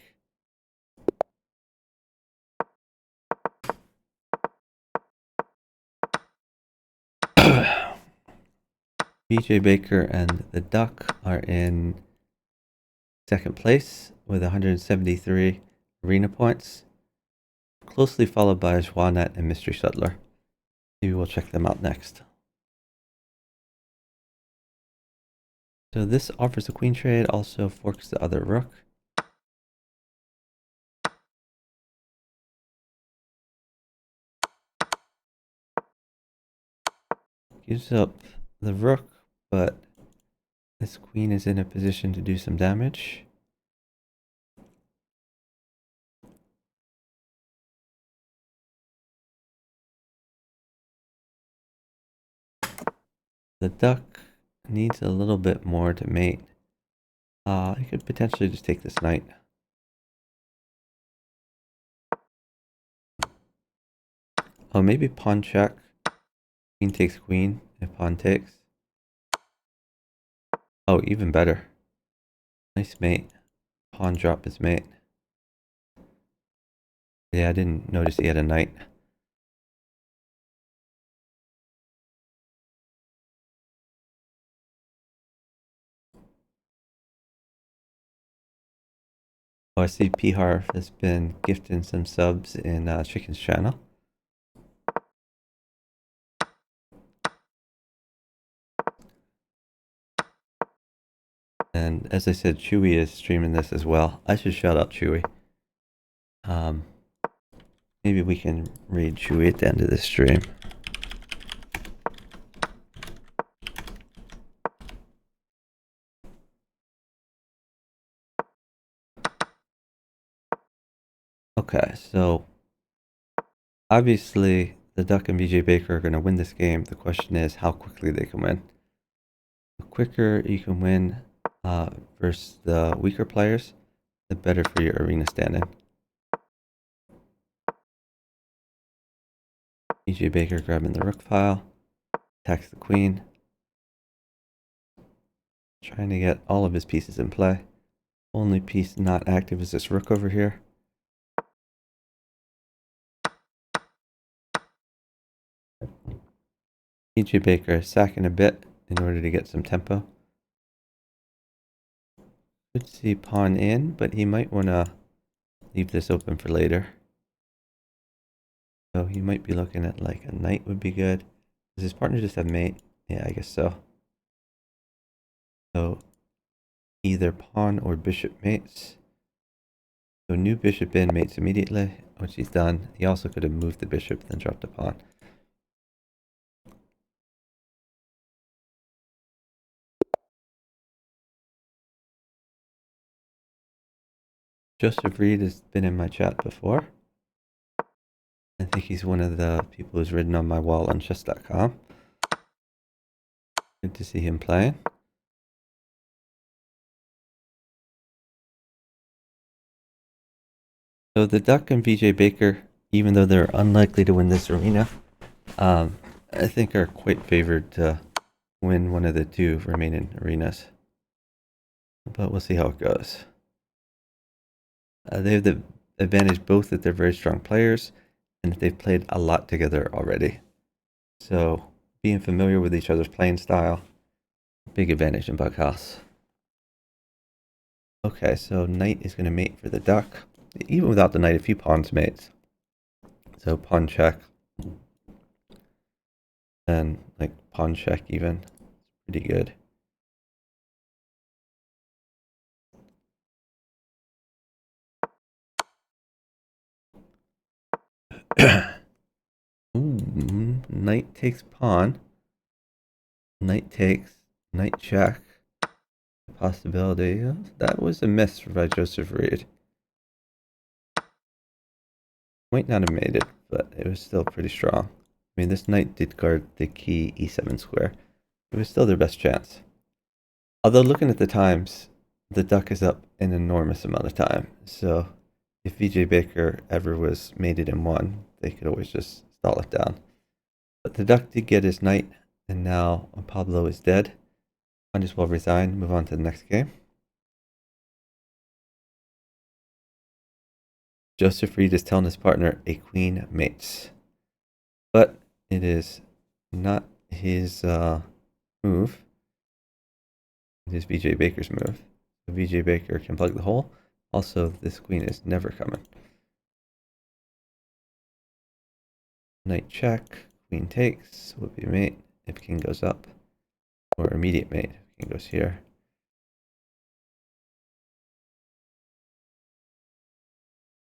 BJ Baker and the Duck are in second place with 173 arena points, closely followed by Juanet and Mystery Settler. Maybe we'll check them out next. So this offers a queen trade, also forks the other rook. Gives up the rook, but this queen is in a position to do some damage. The duck needs a little bit more to mate. I could potentially just take this knight. Oh, maybe pawn check. Queen takes queen if pawn takes. Oh, even better. Nice mate. Pawn drop his mate. Yeah, I didn't notice he had a knight. Oh, I see P-Harv has been gifting some subs in Chicken's channel. And as I said, Chewy is streaming this as well. I should shout out Chewy. Maybe we can read Chewy at the end of the stream. Okay, so obviously the Duck and BJ Baker are going to win this game. The question is how quickly they can win. The quicker you can win versus the weaker players, the better for your arena standing. BJ Baker grabbing the rook file, attacks the queen, trying to get all of his pieces in play. Only piece not active is this rook over here. BJ Baker is sacking a bit in order to get some tempo. Could see pawn in, but he might want to leave this open for later. So he might be looking at like a knight would be good. Does his partner just have mate? Yeah, I guess so. So either pawn or bishop mates. So new bishop in mates immediately, which he's done. He also could have moved the bishop, then dropped a pawn. Joseph Reed has been in my chat before. I think he's one of the people who's written on my wall on chess.com. Good to see him playing. So the Duck and VJ Baker, even though they're unlikely to win this arena, I think are quite favored to win one of the two remaining arenas. But we'll see how it goes. They have the advantage both that they're very strong players and that they've played a lot together already. So being familiar with each other's playing style, big advantage in bughouse. Okay, so knight is going to mate for the duck. Even without the knight, a few pawns mates. So pawn check. And like pawn check even. It's pretty good. Ooh, knight takes pawn. Knight takes, knight check. Possibility. That was a miss by Joseph Reed. Might not have made it, but it was still pretty strong. I mean, this knight did guard the key e7 square. It was still their best chance. Although looking at the times, the duck is up an enormous amount of time. So if VJ Baker ever was mated in one, they could always just stall it down. But the duck did get his knight, and now Pablo is dead. Might as well resign, move on to the next game. Joseph Reed is telling his partner a queen mates. But it is not his move. It is VJ Baker's move. So VJ Baker can plug the hole. Also, this queen is never coming. Knight check, queen takes, would be mate if king goes up. Or immediate mate if king goes here.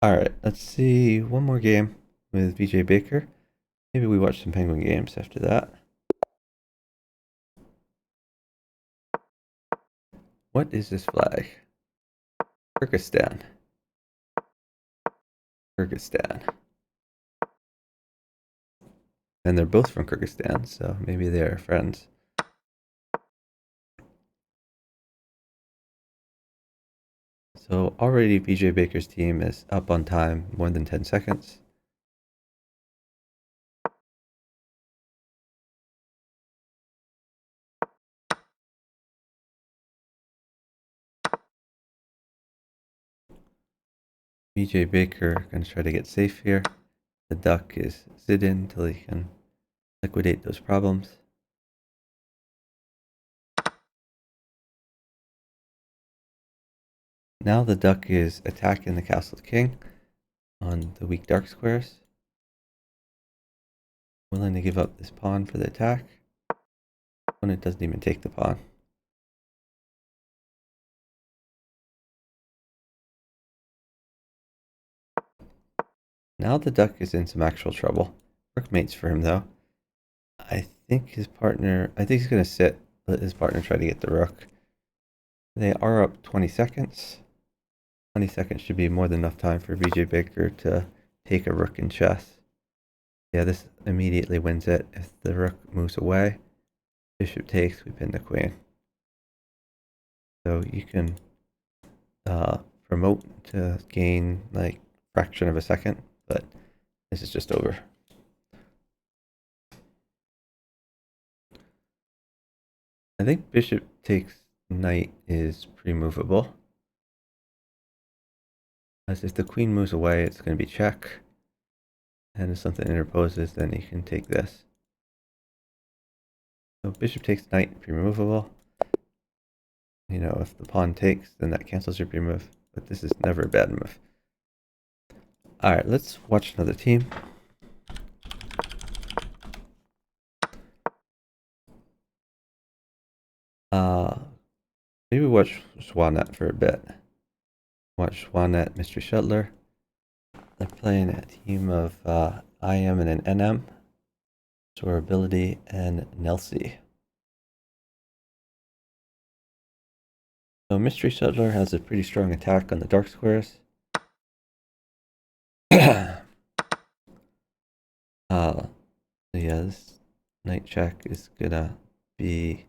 Alright, let's see one more game with VJ Baker. Maybe we watch some Penguin games after that. What is this flag? Kyrgyzstan. Kyrgyzstan. And they're both from Kyrgyzstan, so maybe they're friends. So already VJ Baker's team is up on time, more than 10 seconds. VJ Baker gonna try to get safe here. The duck is sit in until he can liquidate those problems. Now the duck is attacking the castle king on the weak dark squares. Willing to give up this pawn for the attack. Opponent doesn't even take the pawn. Now the duck is in some actual trouble. Rook mates for him though. I think he's gonna sit, let his partner try to get the rook. They are up 20 seconds. 20 seconds should be more than enough time for VJ Baker to take a rook in chess. Yeah, this immediately wins it. If the rook moves away, bishop takes, we pin the queen. So you can promote to gain like fraction of a second, but this is just over. I think bishop takes knight is pre-movable. As if the queen moves away, it's going to be check. And if something interposes, then you can take this. So bishop takes knight, pre-movable. You know, if the pawn takes, then that cancels your pre-move. But this is never a bad move. Alright, let's watch another team. Maybe watch Swanet for a bit. Watch Swanet, Mystery Shuttler. They're playing a team of IM and an NM. Sorability and Nelsie. So Mystery Shuttler has a pretty strong attack on the dark squares. Yeah, this knight check is gonna be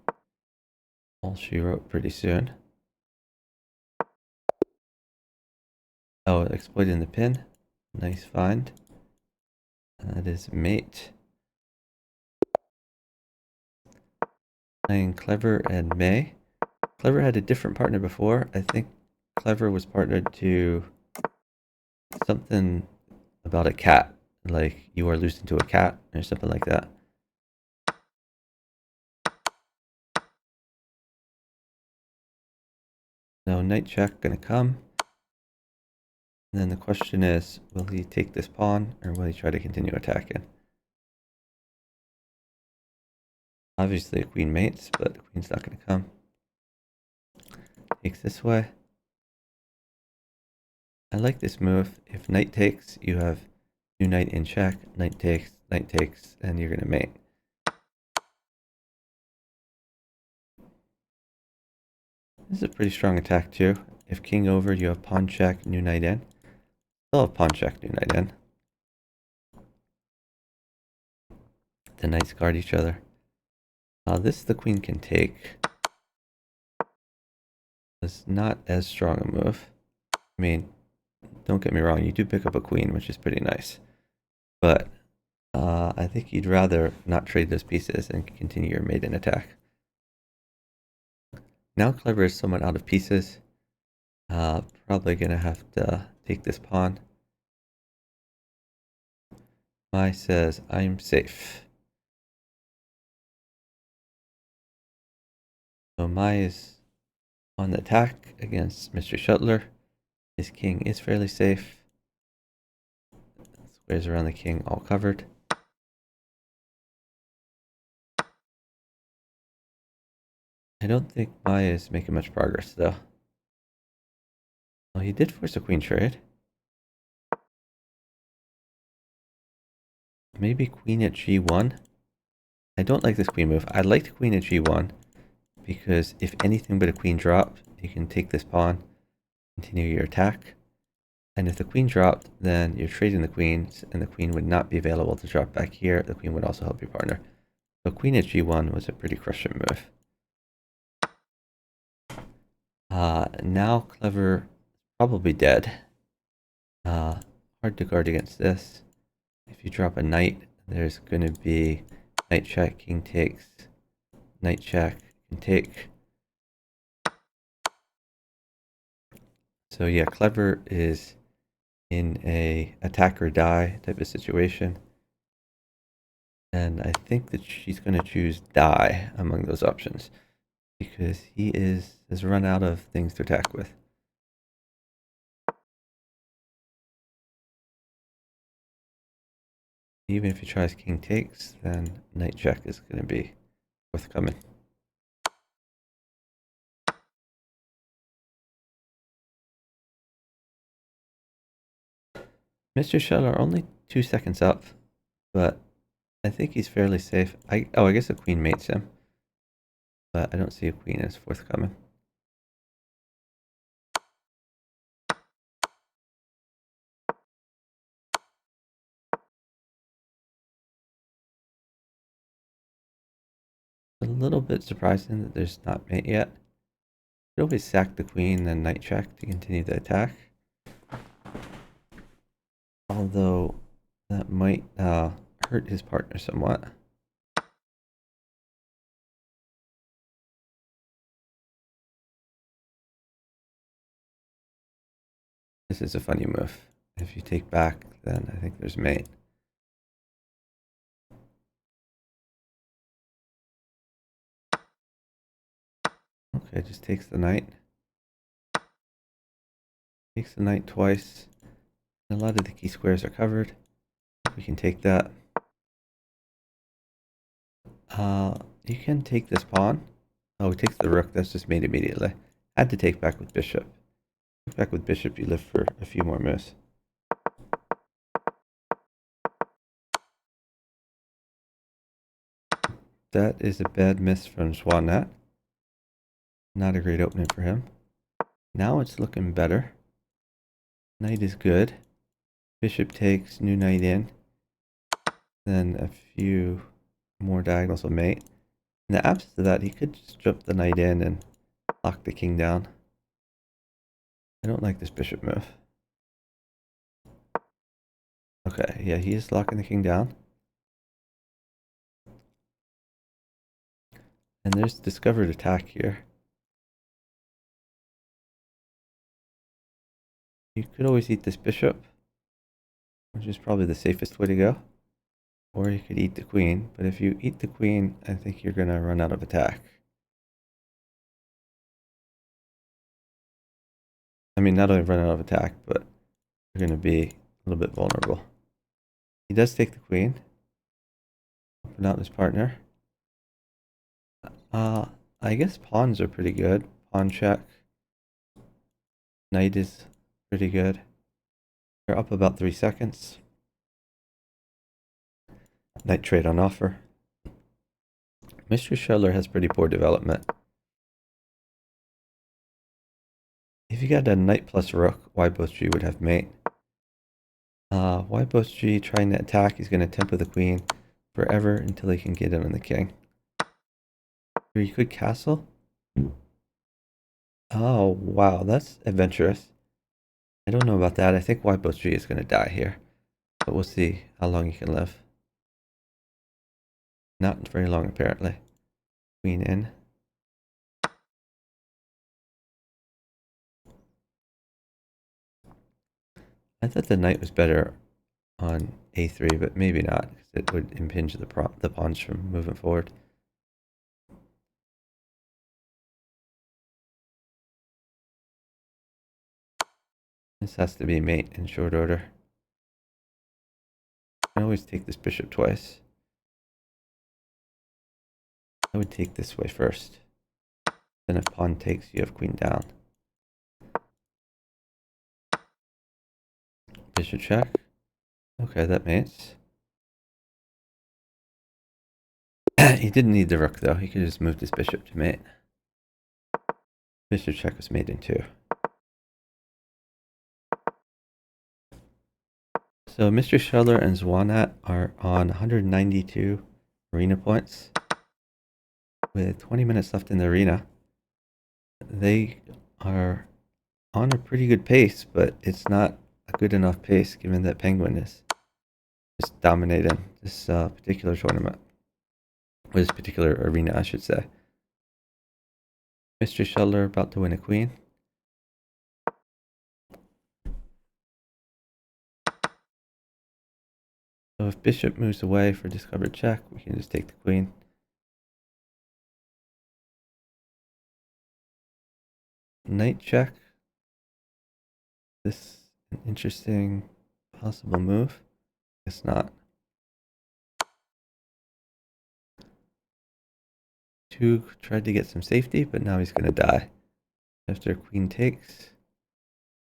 all she wrote pretty soon. Oh, exploiting the pin. Nice find. That is mate. Playing Clever and May. Clever had a different partner before. I think Clever was partnered to something about a cat. Like you are losing to a cat or something like that. No knight check gonna come. And then the question is, will he take this pawn or will he try to continue attacking? Obviously a queen mates, but the queen's not gonna come. Takes this way. I like this move. If knight takes, you have new knight in check, knight takes, and you're gonna mate. This is a pretty strong attack too. If king over, you have pawn check, new knight in. Still have pawn check, new knight in. The knights guard each other. This the queen can take. It's not as strong a move. I mean, don't get me wrong, you do pick up a queen, which is pretty nice. But I think you'd rather not trade those pieces and continue your maiden attack. Now Clever is somewhat out of pieces. Probably gonna have to take this pawn. Mai says, I'm safe. So Mai is on the attack against Mr. Shuttler. His king is fairly safe. Squares around the king all covered. I don't think Mai is making much progress though. Oh, he did force a queen trade. maybe queen at g1. I don't like this queen move. I like the queen at g1 because if anything but a queen dropped, you can take this pawn, continue your attack. And if the queen dropped, then you're trading the queens, and the queen would not be available to drop back here. The queen would also help your partner. So queen at g1 was a pretty crushing move. Now Clever probably dead. Hard to guard against this. If you drop a knight, there's going to be knight check, king takes, knight check, and take. So yeah, Clever is in a attack or die type of situation. And I think that she's going to choose die among those options because he has run out of things to attack with. Even if he tries king takes, then knight check is going to be forthcoming. Mr. Scheller only 2 seconds up, but I think he's fairly safe. I guess a queen mates him, but I don't see a queen as forthcoming. A little bit surprising that there's not mate yet. Could always sack the queen, then knight check to continue the attack. Although that might hurt his partner somewhat. This is a funny move. If you take back, then I think there's mate. Okay, just takes the knight. Takes the knight twice. A lot of the key squares are covered. We can take that. You can take this pawn. Oh, he takes the rook. That's just mate immediately. Had to take back with bishop. Take back with bishop, you live for a few more moves. That is a bad miss from Swanat. Not a great opening for him. Now it's looking better. Knight is good. Bishop takes, new knight in. Then a few more diagonals will mate. In the absence of that, he could just jump the knight in and lock the king down. I don't like this bishop move. Okay, yeah, he is locking the king down. And there's discovered attack here. You could always eat this bishop, which is probably the safest way to go. Or you could eat the queen, but if you eat the queen, I think you're going to run out of attack. I mean, not only run out of attack, but you're going to be a little bit vulnerable. He does take the queen, but not his partner. I guess pawns are pretty good. Pawn check. Knight is pretty good. They're up about 3 seconds. Knight trade on offer. Mr. Scheller has pretty poor development. If you got a knight plus rook, y both g would have mate. Y both g trying to attack, he's going to tempo the queen forever until he can get in on the king. Or you could castle. Oh, wow, that's adventurous. I don't know about that. I think y both g is going to die here. But we'll see how long he can live. Not very long, apparently. Queen in. I thought the knight was better on a3, but maybe not, because it would impinge the pawns from moving forward. This has to be mate in short order. I can always take this bishop twice. I would take this way first. Then if pawn takes, you have queen down. Bishop check. Okay, that mates. He didn't need the rook though. He could just move his bishop to mate. Bishop check was made in 2. So Mr. Scheller and Zwanat are on 192 arena points with 20 minutes left in the arena. They are on a pretty good pace, but it's not a good enough pace given that Penguin is just dominating this particular tournament. Or this particular arena, I should say. Mr. Scheller about to win a queen. So if bishop moves away for discovered check, we can just take the queen. Knight check. This is an interesting possible move. It's not. 2 tried to get some safety, but now he's going to die. After queen takes,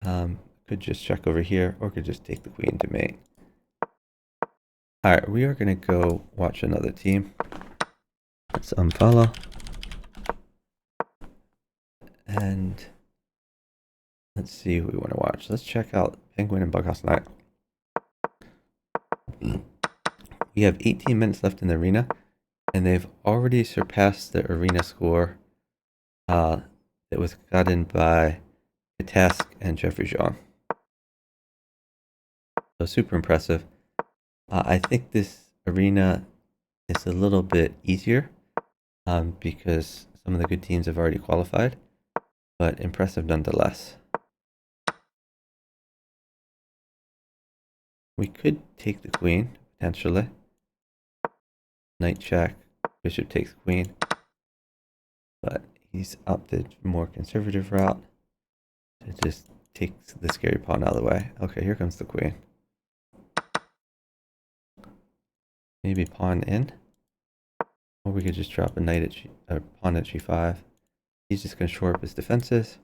could just check over here, or could just take the queen to mate. Alright, we are going to go watch another team. Let's unfollow. And let's see who we want to watch. Let's check out Penguin and Bughouse Night. We have 18 minutes left in the arena, and they've already surpassed the arena score that was gotten by Katask and Jeffrey Jean. So super impressive. I think this arena is a little bit easier because some of the good teams have already qualified, but impressive nonetheless. We could take the queen, potentially. Knight check, bishop takes queen, but he's opted for a more conservative route to just take the scary pawn out of the way. Okay, here comes the queen. Maybe pawn in, or we could just drop a knight at pawn at g5. He's just going to shore up his defenses.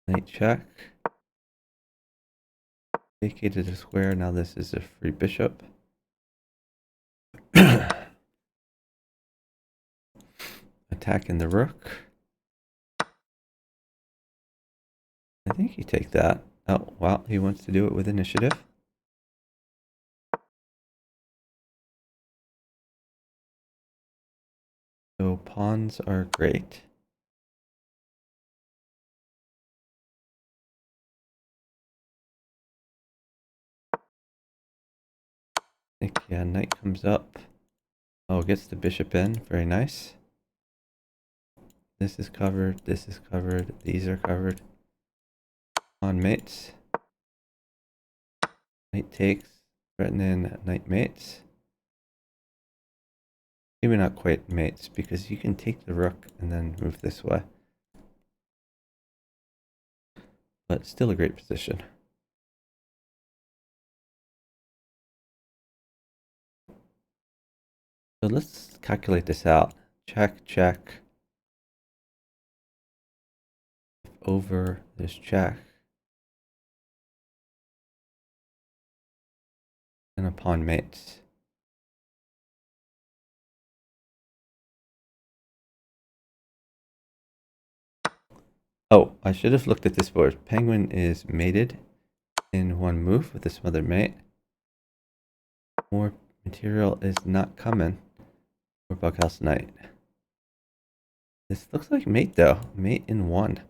Knight check. Vacated a square. Now this is a free bishop. Attacking the rook. I think you take that. Oh, wow, he wants to do it with initiative. So pawns are great. I think, yeah, knight comes up. Oh, gets the bishop in. Very nice. This is covered. This is covered. These are covered. Pawn mates. Knight takes. Threatening knight mates. Maybe not quite mates, because you can take the rook and then move this way. But still a great position. So let's calculate this out. Check, check. Over this check. And a pawn mates. Oh, I should have looked at this board. Penguin is mated in 1 move with this mother mate. More material is not coming for Bughouse Knight. This looks like mate though. Mate in 1.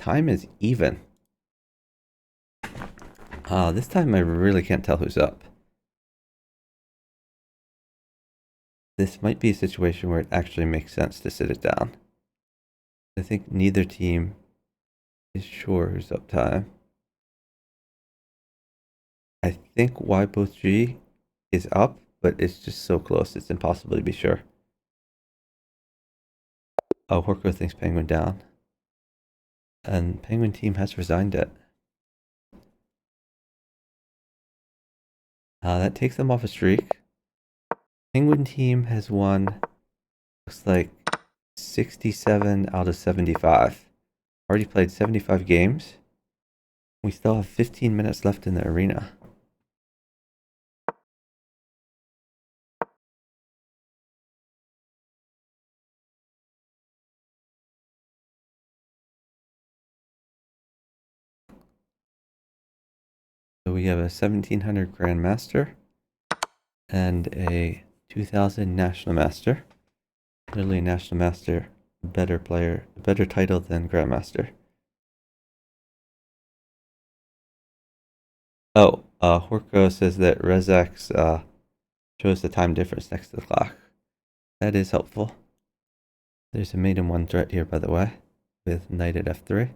Time is even. This time I really can't tell who's up. This might be a situation where it actually makes sense to sit it down. I think neither team is sure who's up time. I think Y both G is up, but it's just so close, it's impossible to be sure. Oh, Horko thinks Penguin down. And Penguin team has resigned it. That takes them off a streak. Penguin team has won, looks like 67 out of 75. Already played 75 games. We still have 15 minutes left in the arena. So we have a 1700 Grandmaster and a 2000 National Master. Clearly National Master, better player, better title than Grandmaster. Oh, Horko says that Rezax shows the time difference next to the clock. That is helpful. There's a mate in one threat here, by the way, with knight at f3.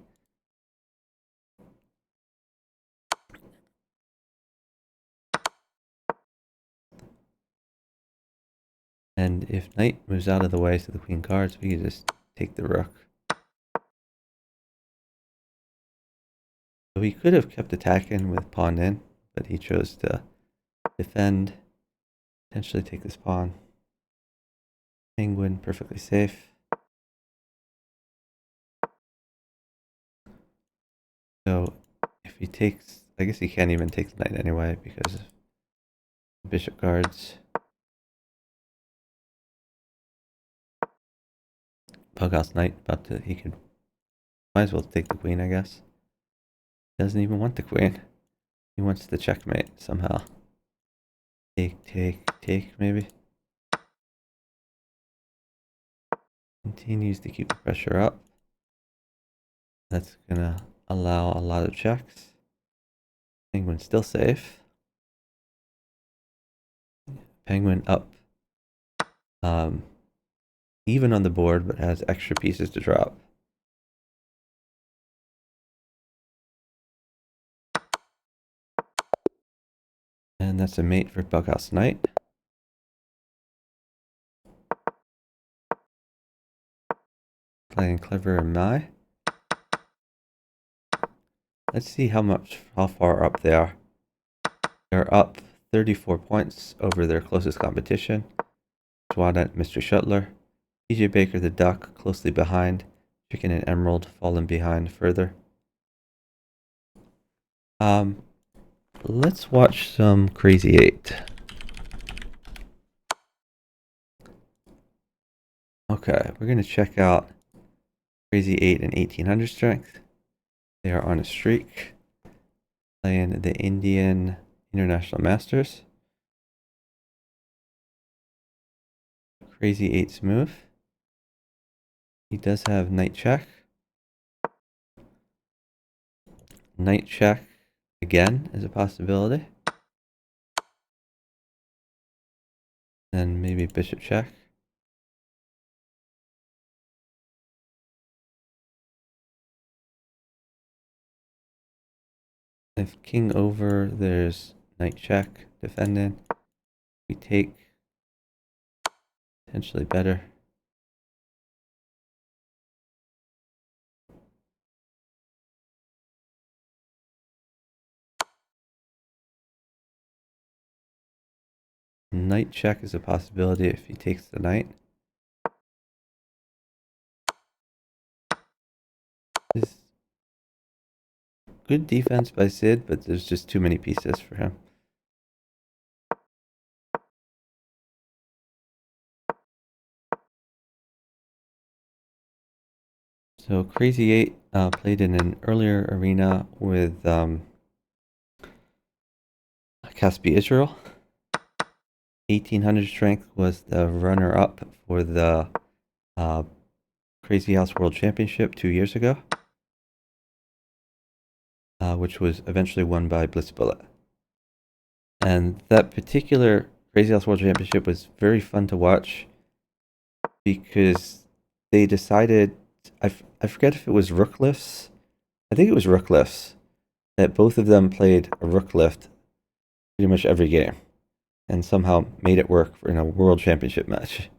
And if knight moves out of the way so the queen guards, we can just take the rook. So he could have kept attacking with pawn in, but he chose to defend, potentially take this pawn. Penguin, perfectly safe. So if he takes, I guess he can't even take the knight anyway because of bishop guards. Bughouse knight, he could, might as well take the queen, I guess. Doesn't even want the queen. He wants the checkmate somehow. Take, maybe. Continues to keep the pressure up. That's gonna allow a lot of checks. Penguin still safe. Penguin up. Even on the board, but has extra pieces to drop. And that's a mate for Bughouse Knight. Playing clever and Mai. Let's see how far up they are. They're up 34 points over their closest competition. Swanette, Mr. Shuttler. TJ Baker the Duck closely behind. Chicken and Emerald fallen behind further. Let's watch some Crazy 8. Okay, we're going to check out Crazy 8 and 1800 strength. They are on a streak, playing the Indian International Masters. Crazy 8's move. He does have knight check. Knight check again is a possibility. Then maybe bishop check. If king over, there's knight check, defending. We take, potentially better. Knight check is a possibility if he takes the knight. Is good defense by Sid, but there's just too many pieces for him. So Crazy 8 played in an earlier arena with Caspi Israel. 1800 strength was the runner-up for the Crazy House World Championship 2 years ago, which was eventually won by Blitz Bullet. And that particular Crazy House World Championship was very fun to watch because they decided, I forget if it was rook lifts. I think it was rook lifts, that both of them played a rook lift pretty much every game and somehow made it work in a world championship match.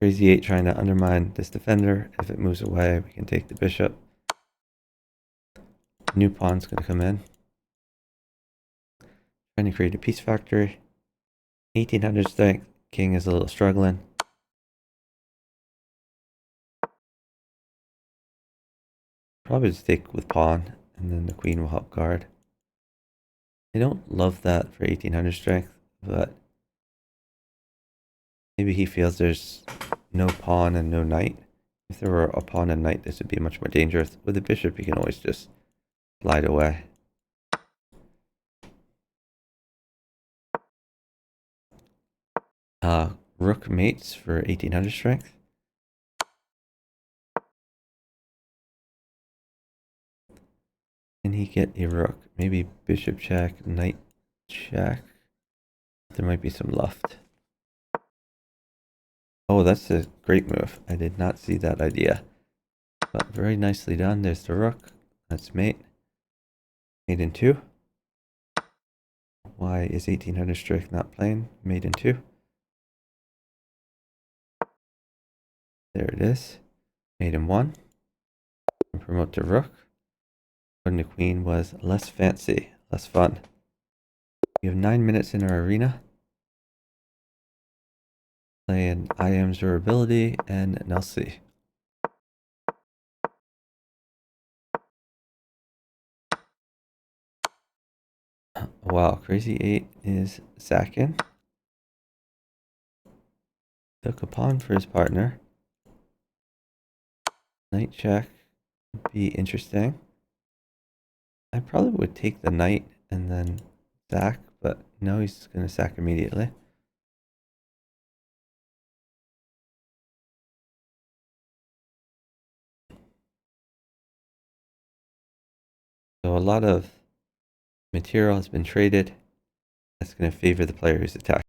Crazy 8 trying to undermine this defender. If it moves away, we can take the bishop. New pawn's going to come in. Trying to create a piece factory. 1800 strength. King is a little struggling. Probably just take with pawn, and then the queen will help guard. I don't love that for 1800 strength, but maybe he feels there's no pawn and no knight. If there were a pawn and knight, this would be much more dangerous. With the bishop, you can always just slide away. Rook mates for 1800 strength. Can he get a rook? Maybe bishop check, knight check. There might be some left. Oh, that's a great move. I did not see that idea. But very nicely done. There's the rook. That's mate. Mate in 2. Why is 1800 strength not playing? Mate in 2. There it is. Mate in 1. Promote to rook. Putting the queen was less fancy, less fun. We have 9 minutes in our arena. Playing I Am Durability and Nelsie. Wow, Crazy 8 is sacking. Took a pawn for his partner. Knight check would be interesting. I probably would take the knight and then sack, but no, he's going to sack immediately. So a lot of material has been traded. That's going to favor the player who's attacked.